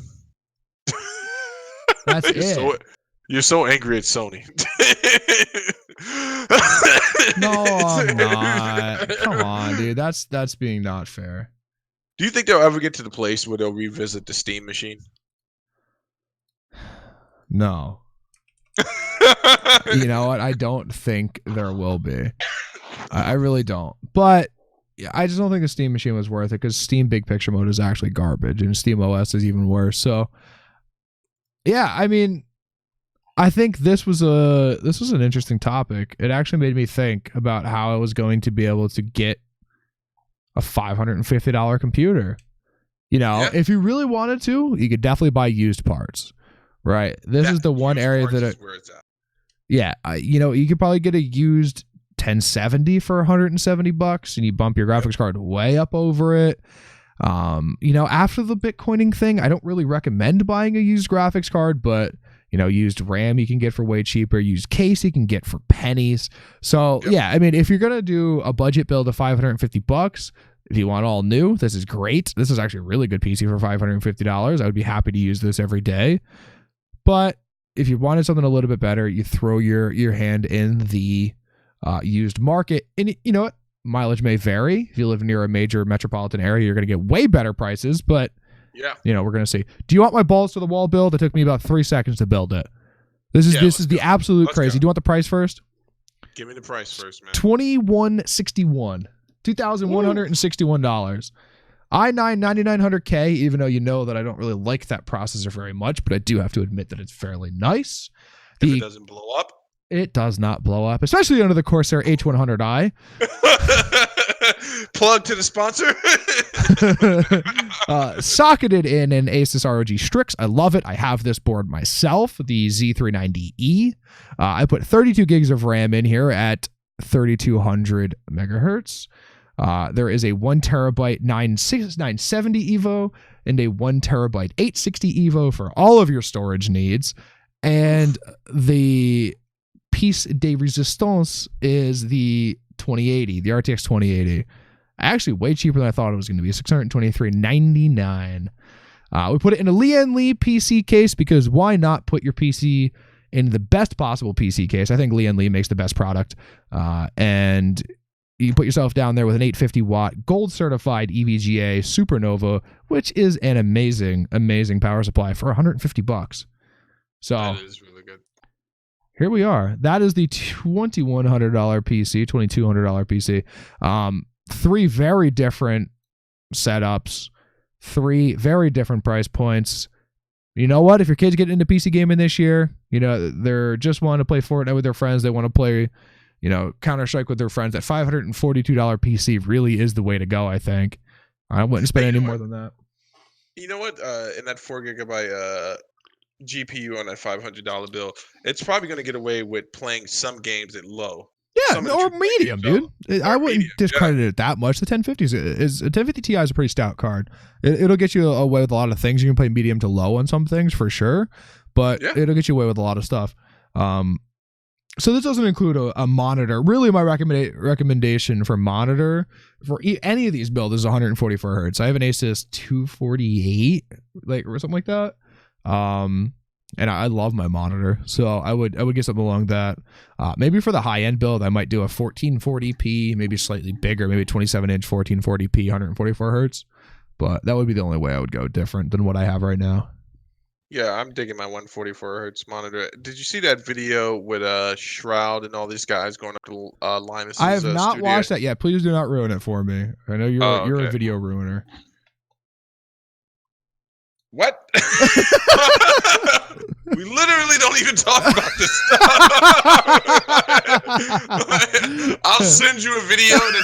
That's You're it. you're so angry at Sony. No, I'm not. Come on, dude. That's being not fair. Do you think they'll ever get to the place where they'll revisit the Steam machine? No. You know what? I don't think there will be. I really don't. But yeah, I just don't think the Steam machine was worth it because Steam Big Picture Mode is actually garbage, and Steam OS is even worse. So, yeah, I mean, I think this was an interesting topic. It actually made me think about how I was going to be able to get a $550 computer. You know, Yeah. if you really wanted to, you could definitely buy used parts. Right. This is the one area that where it's at. yeah, you know, you could probably get a used 1070 for $170 and you bump your graphics card way up over it. You know, after the Bitcoining thing, I don't really recommend buying a used graphics card, but you know, used RAM you can get for way cheaper, used case you can get for pennies. So yeah, I mean, if you're gonna do a budget build of $550, if you want all new, this is great. This is actually a really good PC for $550. I would be happy to use this every day. But if you wanted something a little bit better, you throw your hand in the used market. And you know what? Mileage may vary. If you live near a major metropolitan area, you're going to get way better prices. But, yeah, you know, we're going to see. Do you want my balls to the wall build? It took me about 3 seconds to build it. This is the absolute crazy. Do you want the price first? Give me the price first, man. $2,161. $2,161. i9 9900K, even though you know that I don't really like that processor very much, but I do have to admit that it's fairly nice. If it doesn't blow up? It does not blow up, especially under the Corsair H100i. Plug to the sponsor. Socketed in an Asus ROG Strix. I love it. I have this board myself, the Z390E. I put 32 gigs of RAM in here at 3200 megahertz. There is a 1 terabyte 970 Evo and a 1 terabyte 860 Evo for all of your storage needs. And the piece de resistance is the 2080, the RTX 2080. Actually, way cheaper than I thought it was going to be, $623.99. We put it in a Lian Li PC case because why not put your PC in the best possible PC case? I think Lian Li makes the best product. And you put yourself down there with an 850 watt gold certified EVGA Supernova, which is an amazing, amazing power supply for $150. So that is really good. Here we are. That is the $2,100 PC, $2,200 PC. 3 very different setups, 3 very different price points. You know what? If your kids get into PC gaming this year, you know, they're just want to play Fortnite with their friends, they want to play, you know, Counter-Strike with their friends, that $542 PC really is the way to go, I think. I wouldn't spend any more than that. You know what? In that 4 gigabyte GPU on that $500 bill, it's probably going to get away with playing some games at low. Yeah, or medium, dude. I wouldn't discredit it that much. The 1050 is a 1050 Ti is a pretty stout card. It'll get you away with a lot of things. You can play medium to low on some things for sure, but it'll get you away with a lot of stuff. So this doesn't include a monitor. Really, my recommendation for monitor for any of these builds is 144 hertz. I have an Asus 248, or something like that. And I love my monitor, so I would get something along that. Maybe for the high end build, I might do a 1440p, maybe slightly bigger, maybe 27-inch 1440p, 144 hertz. But that would be the only way I would go different than what I have right now. Yeah, I'm digging my 144 hertz monitor. Did you see that video with Shroud and all these guys going up to Linus's I have not studio? watched that yet. Please do not ruin it for me. I know you're a video ruiner. What? We literally don't even talk about this stuff. I'll send you a video and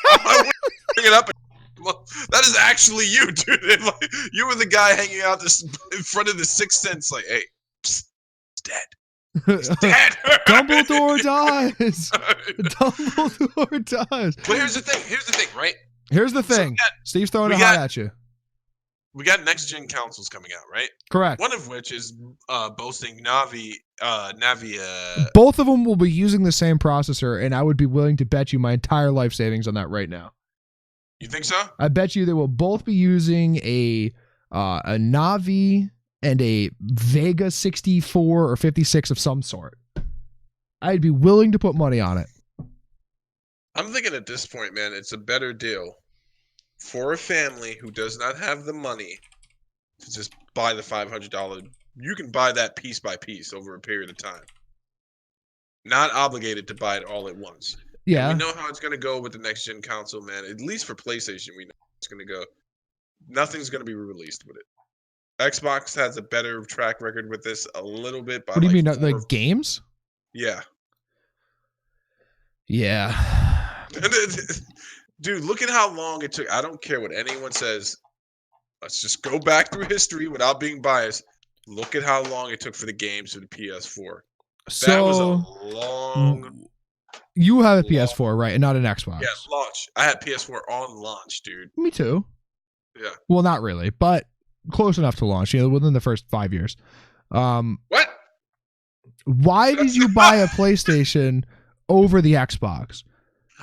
I bring it up. That is actually you, dude. Like, you were the guy hanging out in front of the Sixth Sense, like, hey, psst, it's dead. It's dead. Dumbledore dies. Dumbledore dies. But here's the thing, right? Here's the thing. Steve's throwing a hot at you. We got next gen consoles coming out, right? Correct. One of which is boasting Navi. Both of them will be using the same processor, and I would be willing to bet you my entire life savings on that right now. You think so? I bet you they will both be using a Navi and a Vega 64 or 56 of some sort. I'd be willing to put money on it. I'm thinking at this point, man, it's a better deal for a family who does not have the money to just buy the $500. You can buy that piece by piece over a period of time. Not obligated to buy it all at once. Yeah. And we know how it's going to go with the next gen console, man. At least for PlayStation, we know how it's going to go. Nothing's going to be released with it. Xbox has a better track record with this a little bit. What do you mean, like games? Yeah. Yeah. Dude, look at how long it took. I don't care what anyone says. Let's just go back through history without being biased. Look at how long it took for the games for the PS4. So that was a long. You have a PS4, right, and not an Xbox? Yeah, launch. I had PS4 on launch, dude. Me too. Yeah. Well, not really, but close enough to launch. Within the first 5 years. What? Why did you buy a PlayStation over the Xbox?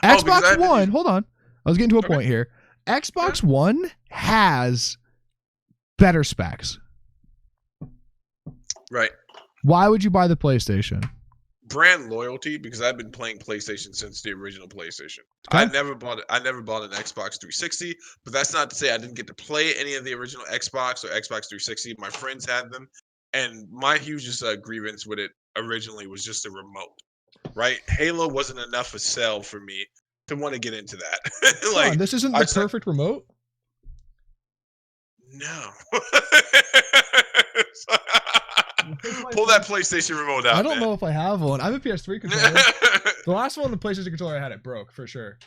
Xbox One. Hold on, I was getting to a point here. Xbox One has better specs. Right. Why would you buy the PlayStation? Brand loyalty, because I've been playing PlayStation since the original PlayStation. Okay. I never bought an Xbox 360, but that's not to say I didn't get to play any of the original Xbox or Xbox 360. My friends had them, and my hugest grievance with it originally was just a remote. Right? Halo wasn't enough a sell for me to want to get into that. Like, this isn't the perfect remote? No. Pull that PlayStation remote out. I don't know if I have one. I have a PS3 controller. The last one, the PlayStation controller I had, it broke for sure.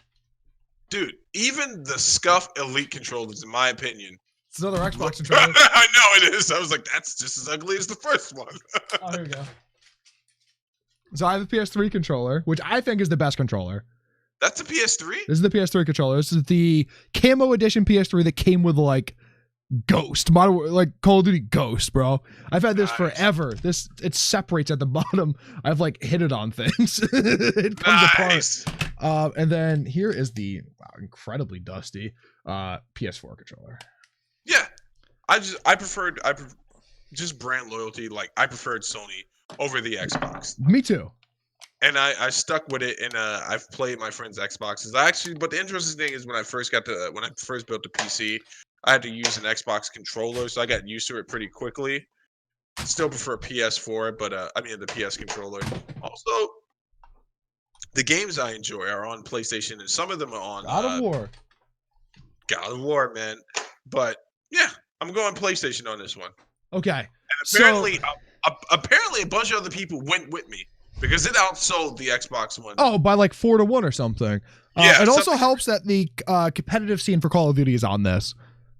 Dude, even the Scuff Elite controllers, in my opinion. It's another Xbox controller. I know it is. I was like, that's just as ugly as the first one. Oh, here we go. So I have a PS3 controller, which I think is the best controller. That's a PS3? This is the PS3 controller. This is the Camo Edition PS3 that came with like Ghost, like Call of Duty Ghost, bro. I've had this forever. It separates at the bottom. I've like hit it on things. It comes apart. And then here is the incredibly dusty PS4 controller. Yeah, I preferred just brand loyalty. Like I preferred Sony over the Xbox. Me too. And I stuck with it, and I've played my friends' Xboxes. But the interesting thing is when I first built the PC, I had to use an Xbox controller, so I got used to it pretty quickly. Still prefer PS4, but the PS controller. Also, the games I enjoy are on PlayStation, and some of them are on God of War. God of War, man. But yeah, I'm going PlayStation on this one. Okay. And apparently, a bunch of other people went with me because it outsold the Xbox One. Oh, by like 4-1 or something. Yeah. It also helps that the competitive scene for Call of Duty is on this.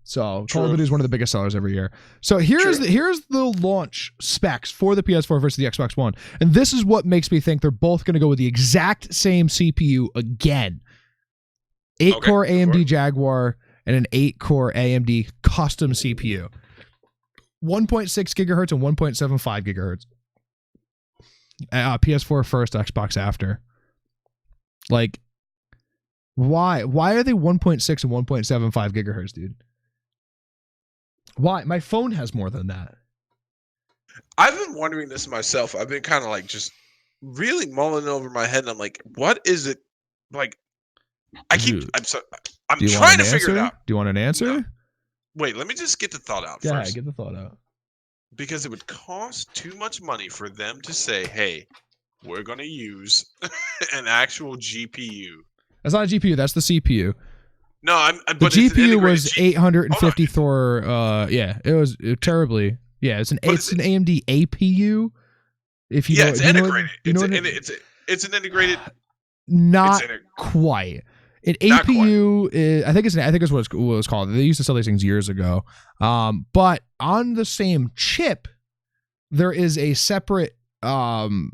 So Call of Duty is one of the biggest sellers every year. So here's the launch specs for the PS4 versus the Xbox One. And this is what makes me think they're both going to go with the exact same CPU again. 8-core AMD Jaguar and an 8-core AMD custom CPU. 1.6 gigahertz and 1.75 gigahertz. PS4 first, Xbox after. Like, why are they 1.6 and 1.75 gigahertz, dude? Why? My phone has more than that. I've been wondering this myself. I've been kind of like just really mulling over my head, and I'm like, what is it? Like, I'm trying to figure it out. Do you want an answer? No. Wait, let me just get the thought out first. Yeah, get the thought out. Because it would cost too much money for them to say, hey, we're going to use an actual GPU. That's not a GPU. That's the CPU. No, the GPU was 850 Thor. Yeah, it was terribly. Yeah, it's an AMD APU. If you know, it's integrated. It's an integrated. Not quite. An APU is, I think it's what it's called. They used to sell these things years ago. But on the same chip, there is a separate diode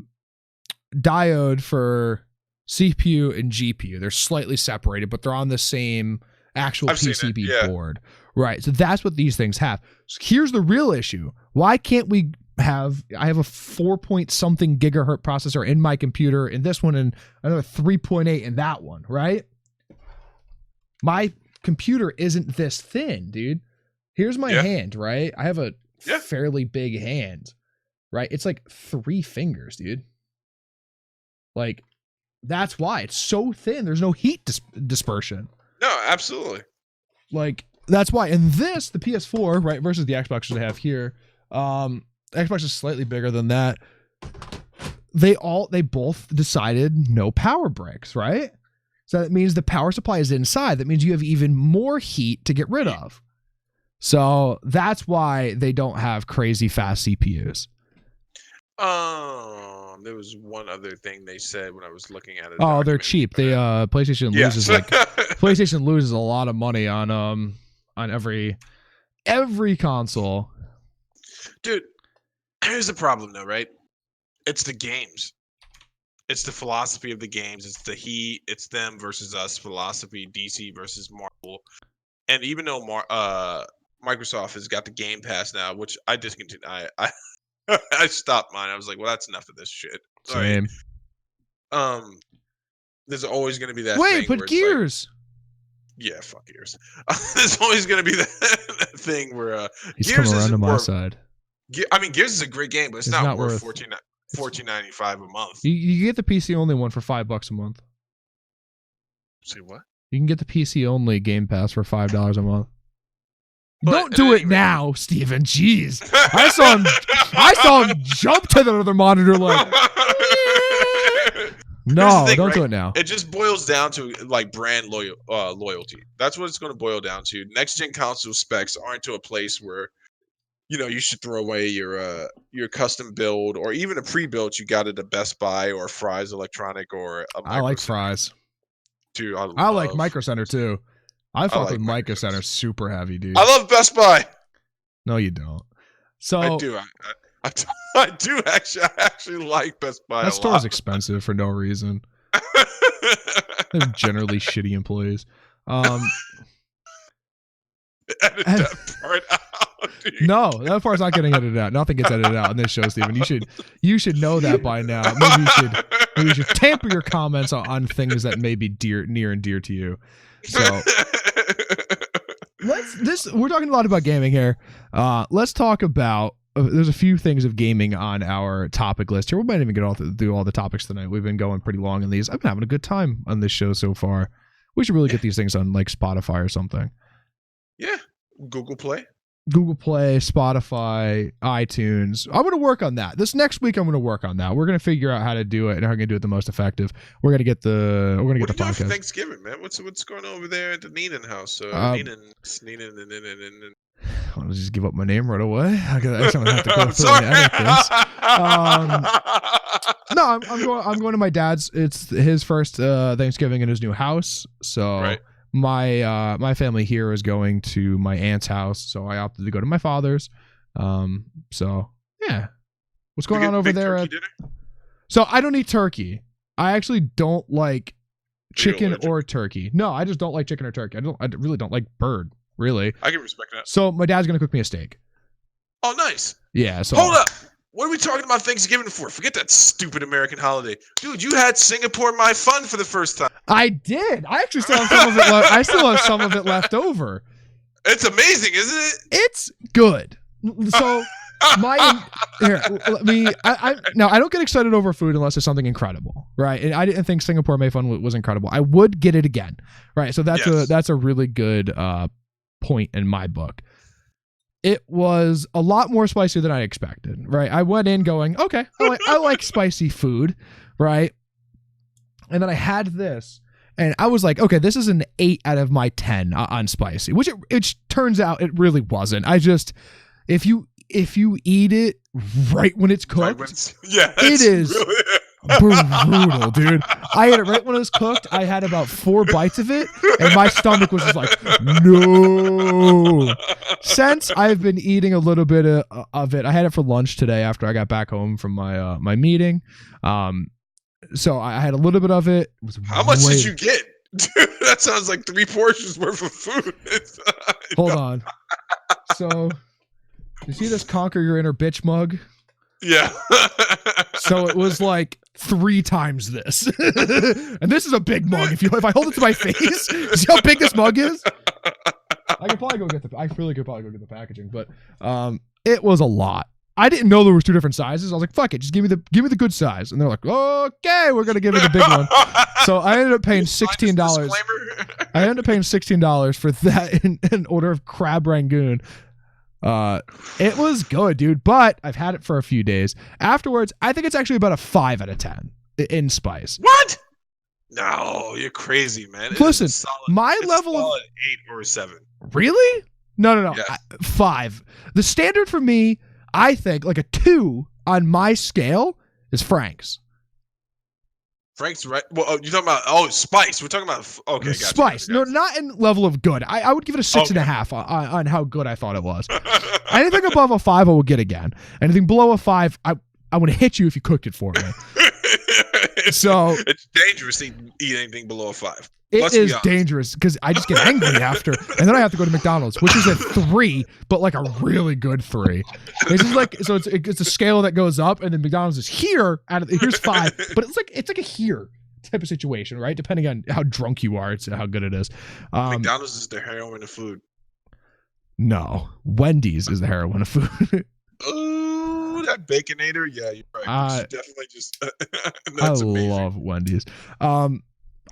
for CPU and GPU. They're slightly separated, but they're on the same actual PCB board. Right. So that's what these things have. So here's the real issue. Why can't we I have a 4-point-something gigahertz processor in my computer, in this one, and another 3.8 in that one, right? My computer isn't this thin, dude. Here's my hand, right? I have a fairly big hands, right? It's like 3 fingers, dude. Like, that's why it's so thin. There's no heat dispersion. No, absolutely. Like, that's why. And this, the PS4, right, versus the Xbox that I have here, Xbox is slightly bigger than that. They both decided no power bricks, right? So that means the power supply is inside. That means you have even more heat to get rid of. So that's why they don't have crazy fast CPUs. There was one other thing they said when I was looking at it. Oh, they're cheap. They PlayStation loses PlayStation loses a lot of money on every console. Dude, here's the problem though, right? It's the games. It's the philosophy of the games. It's the heat. It's them versus us philosophy. DC versus Marvel. And even though Microsoft has got the Game Pass now, which I discontinued, I stopped mine. I was like, well, that's enough of this shit. Same. Right. There's always going to be that. Wait, thing but Gears. Like, yeah, fuck Gears. There's always going to be that thing where he's Gears coming around to my side. I mean, Gears is a great game, but it's not worth $14.95 a month. You get the PC only one for $5 a month. Say what? You can get the PC only Game Pass for $5 a month. But don't do it now, Steven. Jeez. I saw him jump to the other monitor like no, thing, don't right? do it now. It just boils down to like brand loyalty. That's what it's going to boil down to. Next gen console specs aren't to a place where you should throw away your custom build or even a pre-built you got at a Best Buy or Fry's Electronic or a Micro I like Center. Fry's. Dude, I like Micro Center too. I fuck with Micro Center super heavy, dude. I love Best Buy. No, you don't. So I do. I do actually like Best Buy. That store is expensive for no reason. They're generally shitty employees. Edit that part out, dude. No, that part's not getting edited out. Nothing gets edited out in this show, Steven. You should know that by now. Maybe you should temper your comments on things that may be near and dear to you. So we're talking a lot about gaming here. Let's talk about there's a few things of gaming on our topic list here. We might even get through all the topics tonight. We've been going pretty long in these. I've been having a good time on this show so far. We should really get these things on like Spotify or something. Yeah, Google Play, Spotify, iTunes. I'm going to work on that. This next week, I'm going to work on that. We're going to figure out how to do it and how we're going to do it the most effective. We're going to get the What are you doing podcast for Thanksgiving, man? What's going on over there at the Neenan house? Neenan. I'll just give up my name right away. I don't have to go through sorry. and edit this. No, I'm going to my dad's. It's his first Thanksgiving in his new house. So right. My family here is going to my aunt's house. So I opted to go to my father's. So yeah, what's going on over there? So I don't eat turkey. I actually don't like chicken or turkey. No, I just don't like chicken or turkey. I really don't like bird. Really, I can respect that. So my dad's gonna cook me a steak. Oh, nice. Yeah. So hold up. What are we talking about Thanksgiving for? Forget that stupid American holiday, dude. You had Singapore My Fun for the first time. I did. I actually still have some of it left. I still have some of it left over. It's amazing, isn't it? It's good. So I don't get excited over food unless it's something incredible, right? And I didn't think Singapore My Fun was incredible. I would get it again, right? So that's a really good point in my book. It was a lot more spicy than I expected, right? I went in going, okay, I like spicy food, right? And then I had this, and I was like, okay, this is an 8 out of my 10 on spicy, which it turns out it really wasn't. If you eat it right when it's cooked, it is brutal, dude. I ate it right when it was cooked. I had about 4 bites of it, and my stomach was just like, no. Since I've been eating a little bit of it, I had it for lunch today after I got back home from my meeting. So I had a little bit of it. How much did you get? Dude, that sounds like 3 portions worth of food. Hold on. So, you see this Conquer Your Inner Bitch mug? Yeah. So it was like 3 times this. And this is a big mug. If I hold it to my face, see how big this mug is? I really could probably go get the packaging, but It was a lot. I didn't know there was 2 different sizes. I was like, fuck it, just give me the good size. And they're like, okay, we're gonna give you the big one. So I ended up paying $16. I ended up paying $16 for that in order of crab rangoon. It was good, dude, but I've had it for a few days. Afterwards, I think it's actually about a 5 out of 10 in spice. What? No, you're crazy, man. Listen, my level of 8 or 7. Really? No. Yes. 5. The standard for me, I think, like a 2 on my scale is Frank's. Frank's right. Well, you're talking about spice. We're talking about okay, gotcha, spice. Gotcha. No, not in level of good. I would give it a 6.5 on how good I thought it was. Anything above a 5, I will get again. Anything below a 5, I would hit you if you cooked it for me. So it's dangerous to eat anything below a 5. It is dangerous because I just get angry after, and then I have to go to McDonald's, which is a 3, but like a really good 3. It's just like, so it's a scale that goes up, and then McDonald's is here here's 5, but it's like a here type of situation, right? Depending on how drunk you are, it's how good it is. McDonald's is the heroin of food. No, Wendy's is the heroin of food. Oh, that Baconator, yeah, you're right. Definitely just. I love Wendy's.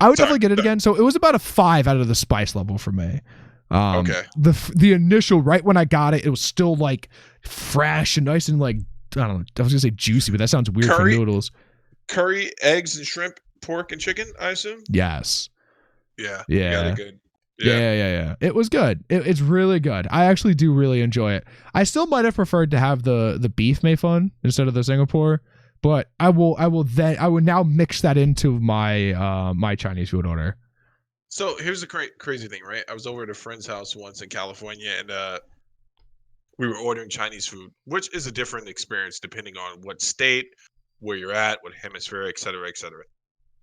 I would definitely get it again. So it was about a 5 out of the spice level for me. Okay. The initial, right when I got it, it was still like fresh and nice and like, I don't know, I was gonna say juicy, but that sounds weird for noodles. Curry, eggs, and shrimp, pork, and chicken, I assume? Yes. Yeah. Yeah. Good. Yeah. It was good. It's really good. I actually do really enjoy it. I still might have preferred to have the beef made fun instead of the Singapore. But I will now mix that into my my Chinese food order. So here's the crazy thing, right? I was over at a friend's house once in California, and we were ordering Chinese food, which is a different experience depending on what state, where you're at, what hemisphere, et cetera, et cetera.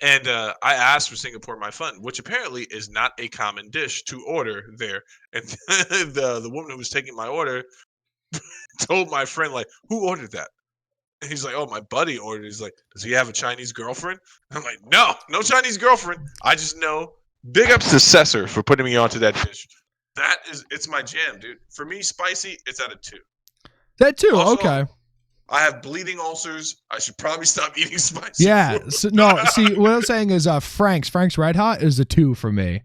And I asked for Singapore my fun, which apparently is not a common dish to order there. And the woman who was taking my order told my friend, like, who ordered that? And he's like, oh, my buddy ordered. He's like, does he have a Chinese girlfriend? And I'm like, no Chinese girlfriend. I just know. Big ups to Cesar for putting me onto that dish. It's my jam, dude. For me, spicy, it's at a 2. That too, also, okay. I have bleeding ulcers. I should probably stop eating spicy. Yeah. So, no, see, what I'm saying is Frank's Red Hot is a 2 for me.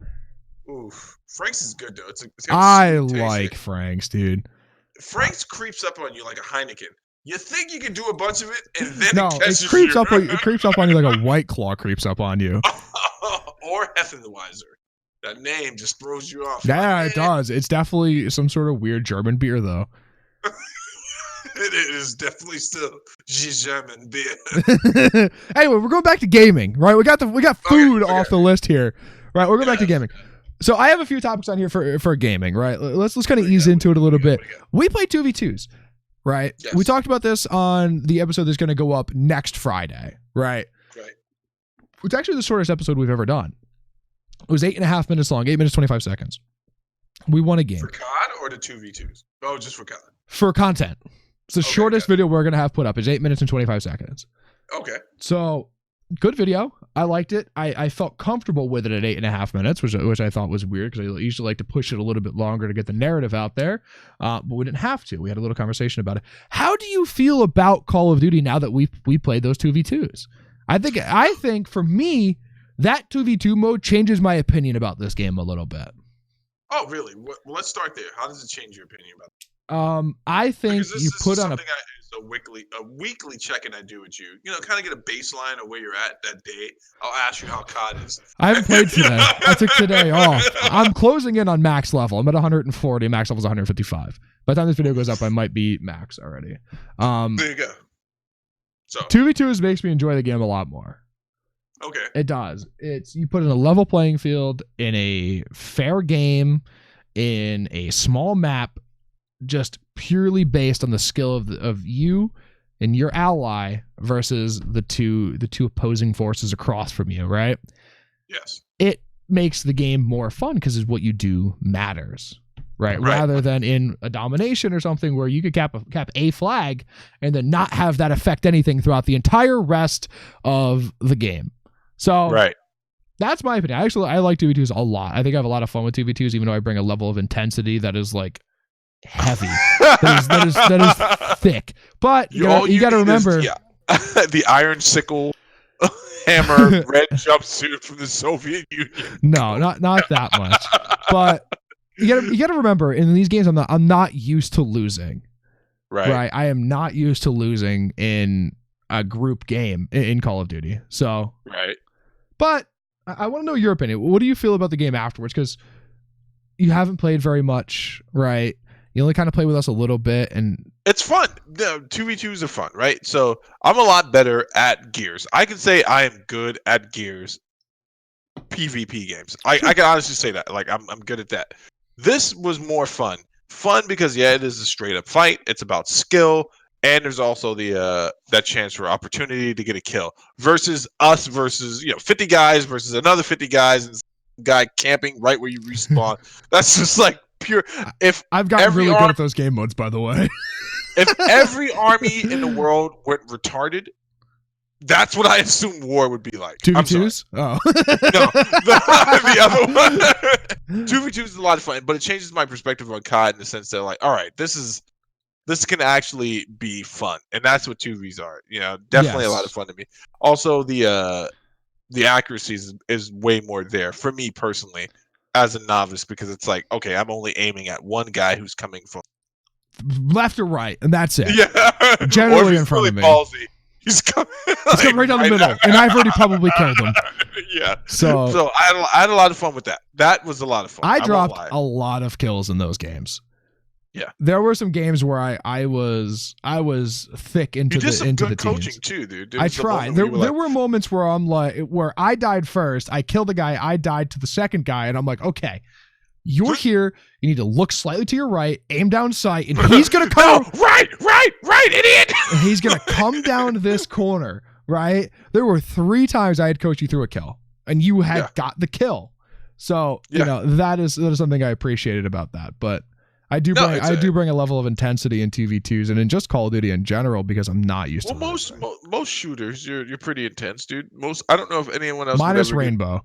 Oof. Frank's is good, though. It's I like Frank's, dude. Frank's creeps up on you like a Heineken. You think you can do a bunch of it, and then it creeps up on you like a White Claw creeps up on you. Or Hefenweiser. That name just throws you off. Yeah, it does. It's definitely some sort of weird German beer, though. It is definitely still German beer. Anyway, we're going back to gaming, right? We got food off the list here, right? We're going back to gaming. So I have a few topics on here for gaming, right? Let's kind of ease into it a little bit. We play 2v2s. Right. Yes. We talked about this on the episode that's going to go up next Friday. Right. It's actually the shortest episode we've ever done. It was 8.5 minutes long, 8 minutes, 25 seconds. We won a game. For COD or the 2v2s? Oh, just for COD. For content. It's the shortest video we're going to have put up. It's 8 minutes and 25 seconds. Okay. So good video. I liked it. I felt comfortable with it at 8.5 minutes, which I thought was weird because I usually like to push it a little bit longer to get the narrative out there. But we didn't have to. We had a little conversation about it. How do you feel about Call of Duty now that we played those 2v2s? I think for me, that 2v2 mode changes my opinion about this game a little bit. Oh, really? Well, let's start there. How does it change your opinion about it? I think you put on a weekly check-in I do with you. You know, kind of get a baseline of where you're at that day. I'll ask you how COD is. I haven't played today. I took today off. I'm closing in on max level. I'm at 140. Max level is 155. By the time this video goes up, I might be max already. There you go. So 2v2s makes me enjoy the game a lot more. Okay. It does. You put in a level playing field in a fair game in a small map, just purely based on the skill of you and your ally versus the two opposing forces across from you, right? Yes. It makes the game more fun because what you do matters, right? Rather than in a domination or something where you could cap a flag and then not have that affect anything throughout the entire rest of the game. So that's my opinion. I like 2v2s a lot. I think I have a lot of fun with 2v2s, even though I bring a level of intensity that is like heavy. That is thick. But you got to remember the iron sickle hammer red jumpsuit from the Soviet Union. No, not that much. But you got to remember, in these games I'm not used to losing. Right. I am not used to losing in a group game in Call of Duty. So right. But I want to know your opinion. What do you feel about the game afterwards? Because you haven't played very much, right? You only kind of play with us a little bit, and it's fun. The 2v2s are fun, right? So I'm a lot better at Gears. I can say I am good at Gears PvP games. I can honestly say that. Like I'm good at that. This was more fun. Fun because it is a straight up fight. It's about skill, and there's also the that chance for opportunity to get a kill versus 50 guys versus another 50 guys and some guy camping right where you respawn. That's just like pure. If I've gotten really good at those game modes, by the way. If every army in the world went retarded, that's what I assume war would be like. 2v2s? Oh. No, the other one. 2v2s is a lot of fun, but it changes my perspective on COD in the sense that, like, all right, this can actually be fun, and that's what 2vs are. Definitely a lot of fun to me. Also, the accuracy is way more there for me personally as a novice, because it's like, okay, I'm only aiming at one guy who's coming from left or right, and that's it. Yeah, generally in front of me. Ballsy. He's coming right down the middle, and I've already probably killed him. Yeah. So I had a lot of fun with that. That was a lot of fun. I dropped a lot of kills in those games. Yeah. There were some games where I was thick into the teams. You did some good coaching too, dude. I tried. There were moments where where I died first, I killed a guy, I died to the second guy, and I'm like, okay, you're here. You need to look slightly to your right, aim down sight, and he's gonna come. No, right, idiot. And he's gonna come down this corner. Right. There were 3 times I had coached you through a kill, and you had got the kill. So that is something I appreciated about that. But I do bring a level of intensity in 2v2s and in just Call of Duty in general, because I'm not used to most shooters. You're pretty intense, dude. I don't know if anyone else minus Rainbow.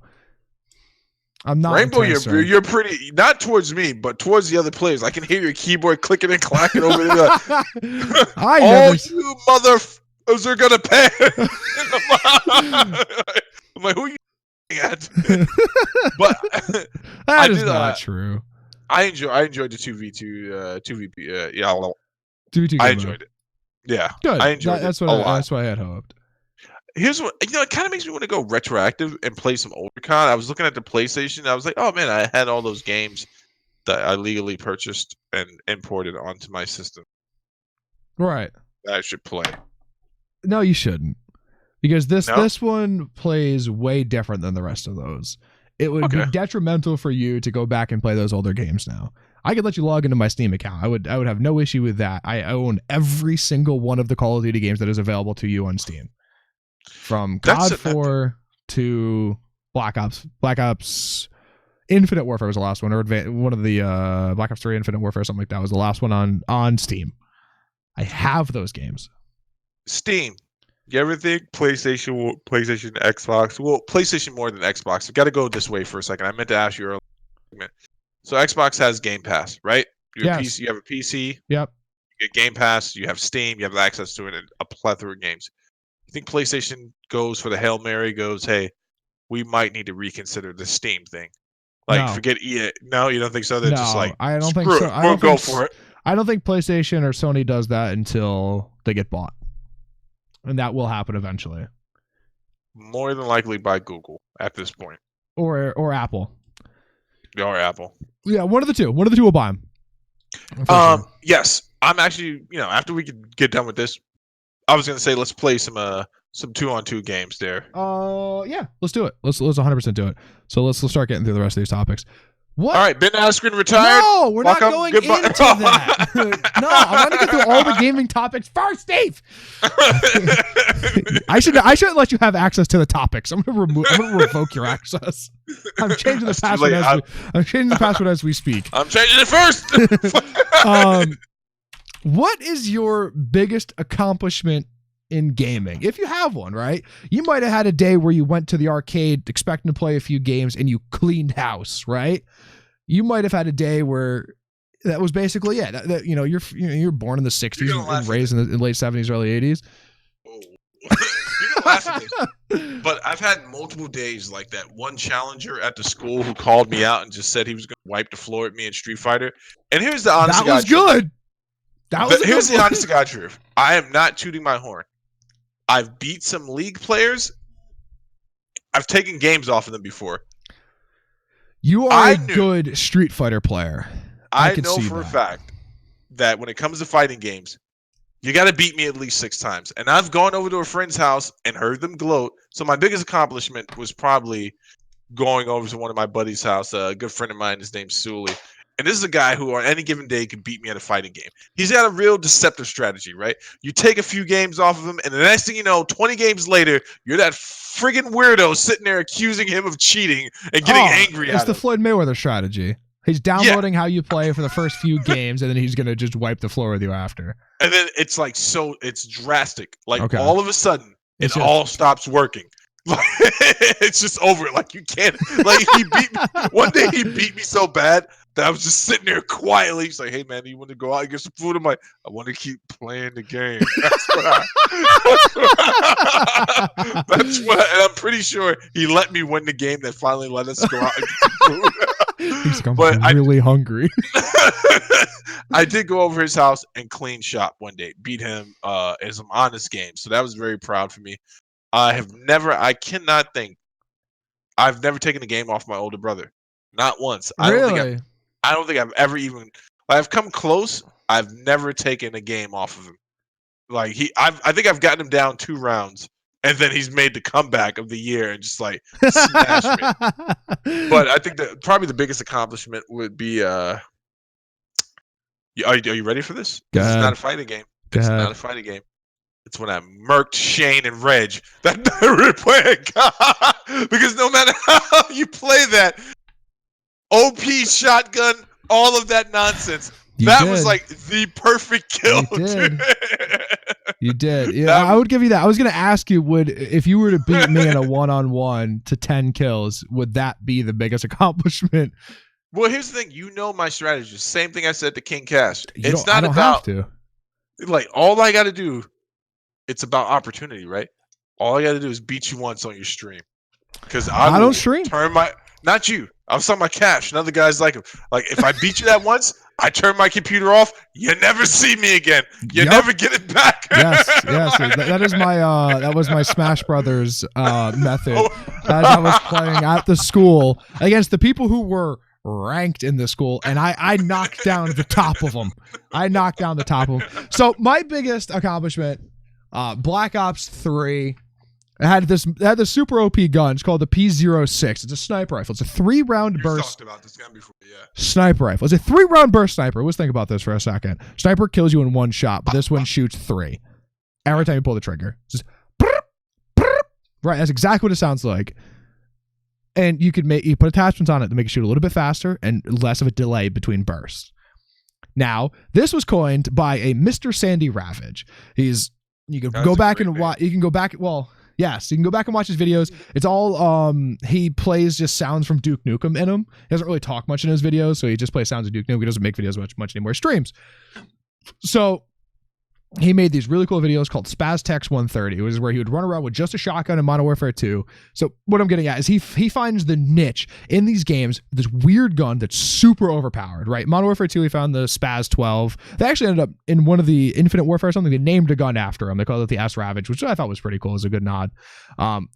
I'm not Rainbow. You're pretty, not towards me, but towards the other players. I can hear your keyboard clicking and clacking over there. You motherfuckers are gonna pay. I'm like, who are you at? But that is not true. I enjoyed the 2v2 2v2. Yeah, 2v2. I enjoyed it. Yeah, good. I enjoyed it. That's what I had hoped. Here's what it kind of makes me want to go retroactive and play some older COD. I was looking at the PlayStation. I was like, oh man, I had all those games that I legally purchased and imported onto my system. Right. That I should play. No, you shouldn't, because this one plays way different than the rest of those. It would be detrimental for you to go back and play those older games now. I could let you log into my Steam account. I would have no issue with that. I own every single one of the Call of Duty games that is available to you on Steam. From COD 4 to Black Ops Infinite Warfare was the last one, or one of the Black Ops 3 Infinite Warfare, something like that was the last one on Steam. I have those games. Steam. You ever think PlayStation, Xbox? Well, PlayStation more than Xbox. I've got to go this way for a second. I meant to ask you earlier. So Xbox has Game Pass, right? You have a PC. Yep. You get Game Pass. You have Steam. You have access to it and a plethora of games. You think PlayStation goes for the Hail Mary, goes, hey, we might need to reconsider the Steam thing? Like, forget EA. No, you don't think so? They're just like, I don't think so. We'll go for it. I don't think PlayStation or Sony does that until they get bought. And that will happen eventually. More than likely by Google at this point. Or Apple. Or Apple. Yeah, one of the two. One of the two will buy them. Yes. I'm actually, after we get done with this, I was going to say let's play some 2-on-2 games there. Yeah, let's do it. Let's 100% do it. So let's start getting through the rest of these topics. What? All right, Ben Askren retired. No, we're not going into that. No, I'm going to get through all the gaming topics first, Steve. I shouldn't let you have access to the topics. I'm going to revoke your access. I'm changing the password I'm changing the password as we speak. I'm changing it first. What is your biggest accomplishment in gaming? If you have one, right? You might have had a day where you went to the arcade expecting to play a few games and you cleaned house, right? You might have had a day where That was basically it. You're born in the 60s and raised in the late 70s, early 80s. Oh. You're gonna laugh at this, but I've had multiple days like that. One challenger at the school who called me out and just said he was gonna wipe the floor at me in Street Fighter. And here's the honest That was good. Here's the honest to God truth. I am not tooting my horn. I've beat some league players. I've taken games off of them before. You are a good Street Fighter player. I know for a fact that when it comes to fighting games, you got to beat me at least 6 times. And I've gone over to a friend's house and heard them gloat. So my biggest accomplishment was probably going over to one of my buddies' house. A good friend of mine, his name's Sully. And this is a guy who on any given day can beat me at a fighting game. He's got a real deceptive strategy, right? You take a few games off of him, and the next thing you know, 20 games later, you're that friggin' weirdo sitting there accusing him of cheating and getting angry at him. It's the Floyd Mayweather strategy. He's downloading how you play for the first few games, and then he's going to just wipe the floor with you after. And then it's like, it's drastic. Like all of a sudden, it all stops working. Like, it's just over. Like you can't, like he beat me. One day he beat me so bad that I was just sitting there quietly. He's like, "Hey man, you want to go out and get some food?" I'm like, "I want to keep playing the game." That's what and I'm pretty sure he let me win the game that finally let us go out and get some food. He's really hungry. I did go over his house and clean shop one day, beat him in some honest games. So that was very proud for me. I cannot think. I've never taken a game off my older brother. Not once. I don't think I've ever even. I've come close. I've never taken a game off of him. Like I think I've gotten him down 2 rounds, and then he's made the comeback of the year and just like smashed me. But I think that probably the biggest accomplishment would be. Are you ready for this? This is not a fighting game. It's not a fighting game. It's when I murked Shane and Reg. That we're playing because no matter how you play that OP shotgun, all of that nonsense, was like the perfect kill. You did. Yeah, I would give you that. I was going to ask you, if you were to beat me in a 1-on-1 to 10 kills, would that be the biggest accomplishment? Well, here's the thing. You know my strategy. Same thing I said to King Cash. I don't have to. Like all I got to do. It's about opportunity, right? All I got to do is beat you once on your stream. Because I don't stream. Not you. I was talking about Cash and other guys like him. Like if I beat you that once, I turn my computer off. You never see me again. You never get it back. Yes. That is my that was my Smash Brothers method as I was playing at the school against the people who were ranked in the school, and I knocked down the top of them. So my biggest accomplishment. Black Ops 3. It had this super OP gun. It's called the P06. It's a sniper rifle. It's a 3-round burst. Talked about this gun before, sniper rifle. It's a 3-round burst sniper. Let's think about this for a second. Sniper kills you in 1 shot, but this one shoots 3 every time you pull the trigger. It's just right. That's exactly what it sounds like. And you put attachments on it to make it shoot a little bit faster and less of a delay between bursts. Now, this was coined by a Mr. Sandy Ravage. You can go back and watch. You can go back. Well, yes, you can go back and watch his videos. It's all he plays just sounds from Duke Nukem in them. He doesn't really talk much in his videos, so he just plays sounds of Duke Nukem. He doesn't make videos much anymore. He streams. So he made these really cool videos called Spaztex 130. It was where he would run around with just a shotgun in Modern Warfare 2. So what I'm getting at is he finds the niche in these games, this weird gun that's super overpowered, right? Modern Warfare 2, he found the Spaz 12. They actually ended up in one of the Infinite Warfare or something. They named a gun after him. They called it the S Ravage, which I thought was pretty cool. It was a good nod.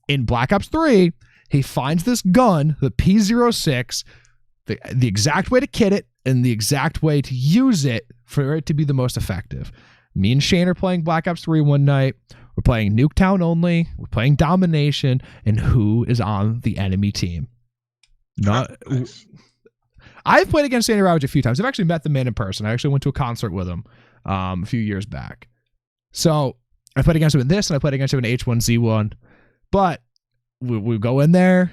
In Black Ops 3, he finds this gun, the P06, the exact way to kit it and the exact way to use it for it to be the most effective. Me and Shane are playing Black Ops 3 one night. We're playing Nuketown only. We're playing Domination. And who is on the enemy team? Nice. I've played against Sandy Ravage a few times. I've actually met the man in person. I actually went to a concert with him a few years back. So I played against him in this, and I played against him in H1Z1. But we go in there.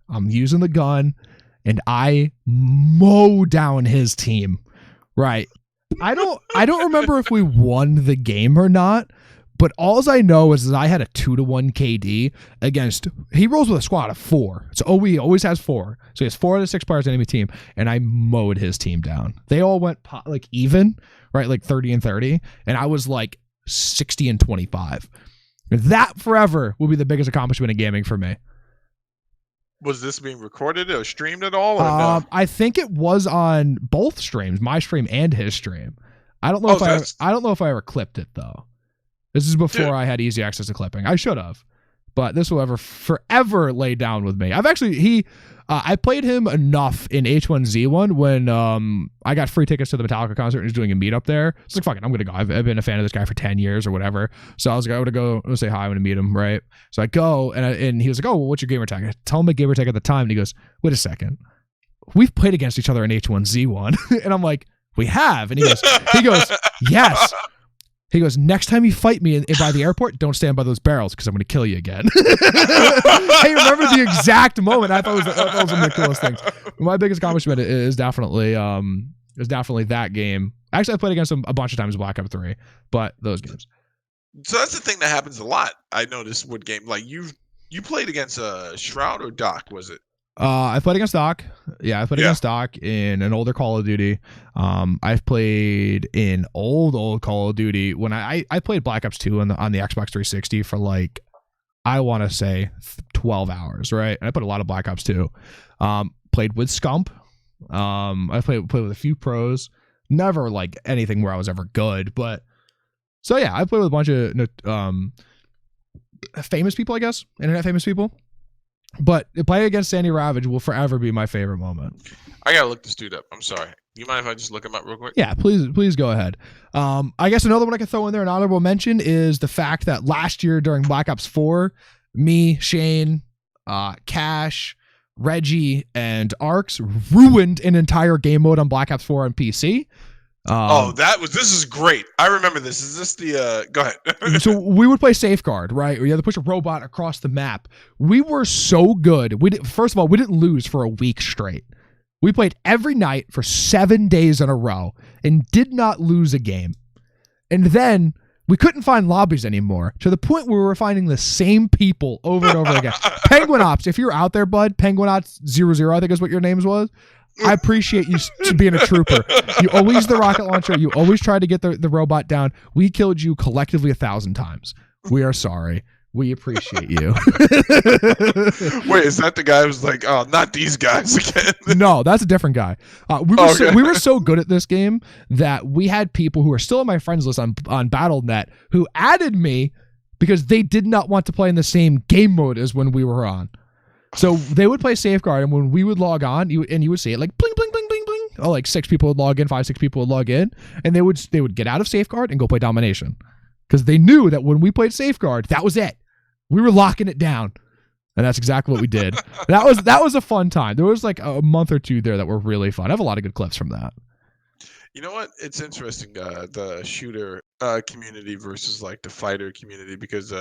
I'm using the gun, and I mow down his team. Right. I don't remember if we won the game or not, But all I know is that I had a 2-1 KD against. He rolls with a squad of 4. So he always has 4. So he has 4 of the 6 players on the enemy team, and I mowed his team down. They all went like even, right, like 30-30, and I was like 60-25. That forever will be the biggest accomplishment in gaming for me. Was this being recorded or streamed at all? Or no? I think it was on both streams, my stream and his stream. I don't know I don't know if I ever clipped it though. This is before I had easy access to clipping. I should have, but this will ever forever lay down with me. I played him enough in H1Z1 when I got free tickets to the Metallica concert and he was doing a meetup there. It's like, fuck it, I'm gonna go. I've been a fan of this guy for 10 years or whatever. So I was like, I'm gonna say hi, I'm gonna meet him, right? So I go and he was like, oh, well, what's your gamer tag? I tell him my gamer tag at the time, and he goes, wait a second, we've played against each other in H1Z1, and I'm like, we have, and he goes, yes. He goes, next time you fight me by the airport, don't stand by those barrels because I'm going to kill you again. I remember the exact moment. I thought it was one of the coolest things. My biggest accomplishment is definitely that game. Actually, I played against him a bunch of times in Black Ops 3, but those games. So that's the thing that happens a lot. I noticed with game like you played against Shroud or Doc, was it? I played against Doc. Yeah, I played against Doc in an older Call of Duty. I've played in old Call of Duty when I played Black Ops 2 on the Xbox 360 for like, I want to say 12 hours, right? And I played a lot of Black Ops 2. Played with Scump. I played with a few pros. Never like anything where I was ever good, but so yeah, I played with a bunch of famous people, I guess, internet famous people. But playing against Sandy Ravage will forever be my favorite moment. I gotta look this dude up. I'm sorry. You mind if I just look him up real quick? Yeah, please go ahead. I guess another one I could throw in there, an honorable mention, is the fact that last year during Black Ops 4, me, Shane, Cash, Reggie, and Arcs ruined an entire game mode on Black Ops 4 on PC. This is great. I remember this. Is this the go ahead. So we would play Safeguard, right? We had to push a robot across the map. We were so good. First of all, we didn't lose for a week straight. We played every night for 7 days in a row and did not lose a game. And then we couldn't find lobbies anymore, to the point where we were finding the same people over and over again. Penguin Ops, if you're out there, bud, Penguin Ops 00, I think is what your name was. I appreciate you being a trooper. You always use the rocket launcher. You always try to get the robot down. We killed you collectively 1,000 times. We are sorry. We appreciate you. Wait, is that the guy who's like, oh, not these guys again? No, that's a different guy. We were so good at this game that we had people who are still on my friends list on Battle.net who added me because they did not want to play in the same game mode as when we were on. So they would play Safeguard, and when we would log on, you would see it like bling, bling, bling, bling, bling. Oh, like 6 people would log in, 5, 6 people would log in, and they would get out of Safeguard and go play Domination, because they knew that when we played Safeguard, that was it. We were locking it down, and that's exactly what we did. That was a fun time. There was like a month or two there that were really fun. I have a lot of good clips from that. You know what? It's interesting, the shooter community versus like the fighter community, because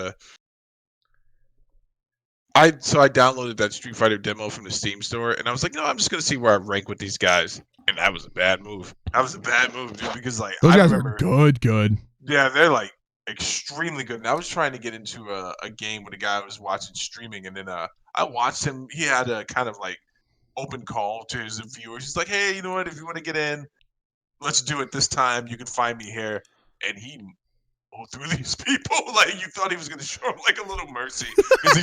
I downloaded that Street Fighter demo from the Steam store, and I was like, no, I'm just gonna see where I rank with these guys, and that was a bad move. Dude, because like those guys are good. Yeah, they're like extremely good. And I was trying to get into a game with a guy I was watching streaming, and then I watched him. He had a kind of like open call to his viewers. He's like, hey, you know what? If you want to get in, let's do it this time. You can find me here, and he through these people, like you thought he was going to show him like a little mercy because